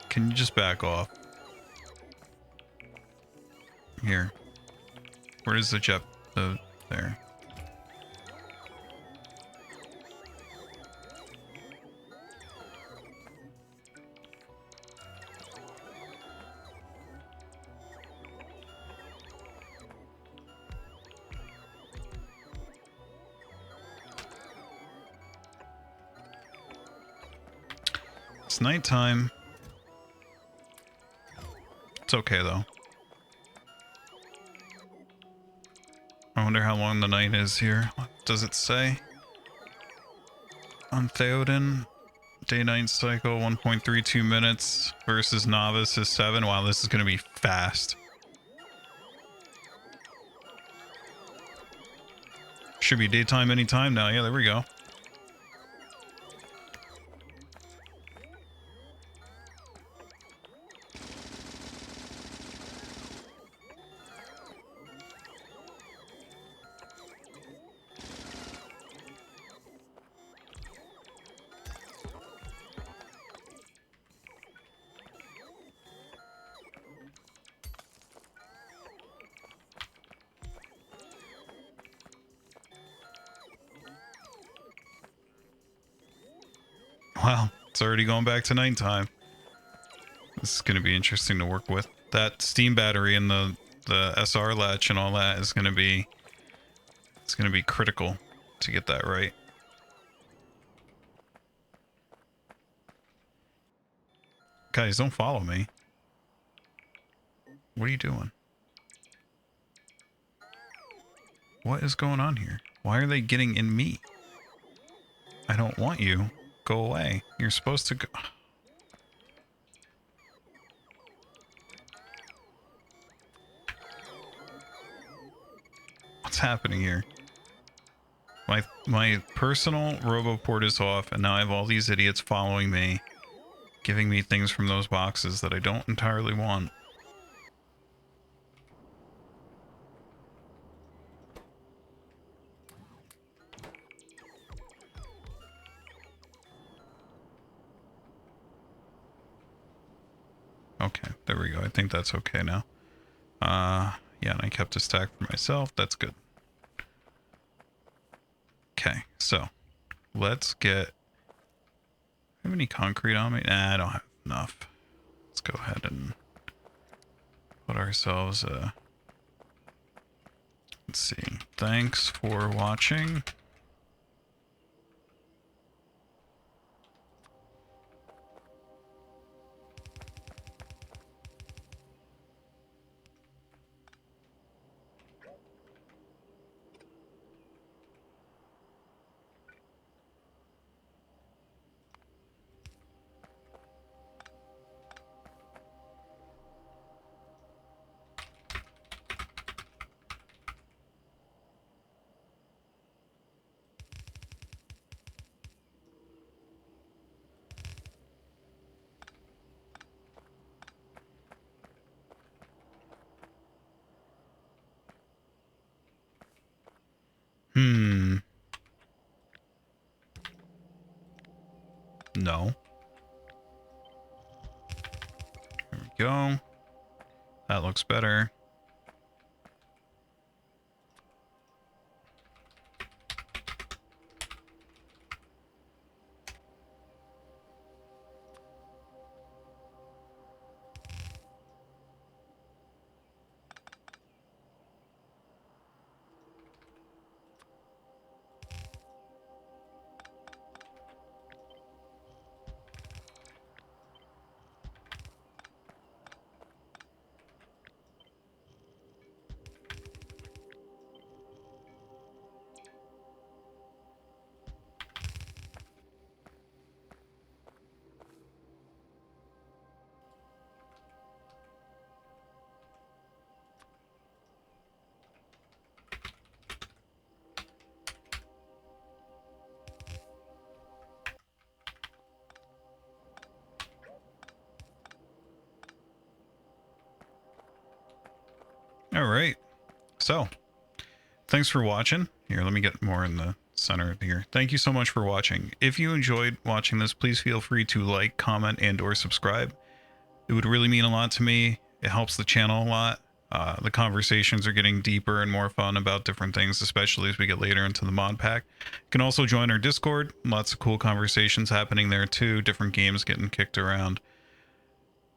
Can you just back off? Here. Where is the jet? There. It's nighttime. It's okay though. I wonder how long the night is here. What does it say? On Theoden, day-night cycle 1.32 minutes versus novice is 7. Wow, this is going to be fast. Should be daytime anytime now. Yeah, there we go. Wow, it's already going back to nighttime. This is going to be interesting to work with. That steam battery and the SR latch and all that is going to be... It's going to be critical to get that right. Guys, don't follow me. What are you doing? What is going on here? Why are they getting in me? I don't want you. Go away. You're supposed to go... What's happening here? My personal RoboPort is off, and now I have all these idiots following me, giving me things from those boxes that I don't entirely want. Okay, there we go. I think that's okay now. Yeah, and I kept a stack for myself. That's good. Okay, so let's get... Have any concrete on me? Nah, I don't have enough. Let's go ahead and put ourselves let's see. Thanks for watching. No. There we go. That looks better. All right. So, thanks for watching. Here, let me get more in the center here. Thank you so much for watching. If you enjoyed watching this, please feel free to like, comment, and or subscribe. It would really mean a lot to me. It helps the channel a lot. The conversations are getting deeper and more fun about different things, especially as we get later into the mod pack. You can also join our Discord. Lots of cool conversations happening there too. Different games getting kicked around.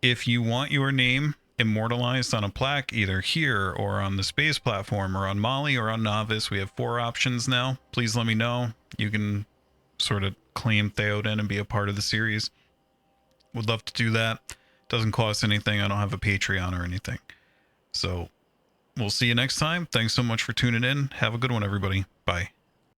If you want your name immortalized on a plaque, either here or on the space platform or on Molly or on Novice, we have 4 options now. Please let me know. You can sort of claim Theoden and be a part of the series. Would love to do that. Doesn't cost anything. I don't have a Patreon or anything. So we'll see you next time. Thanks so much for tuning in. Have a good one, everybody. Bye.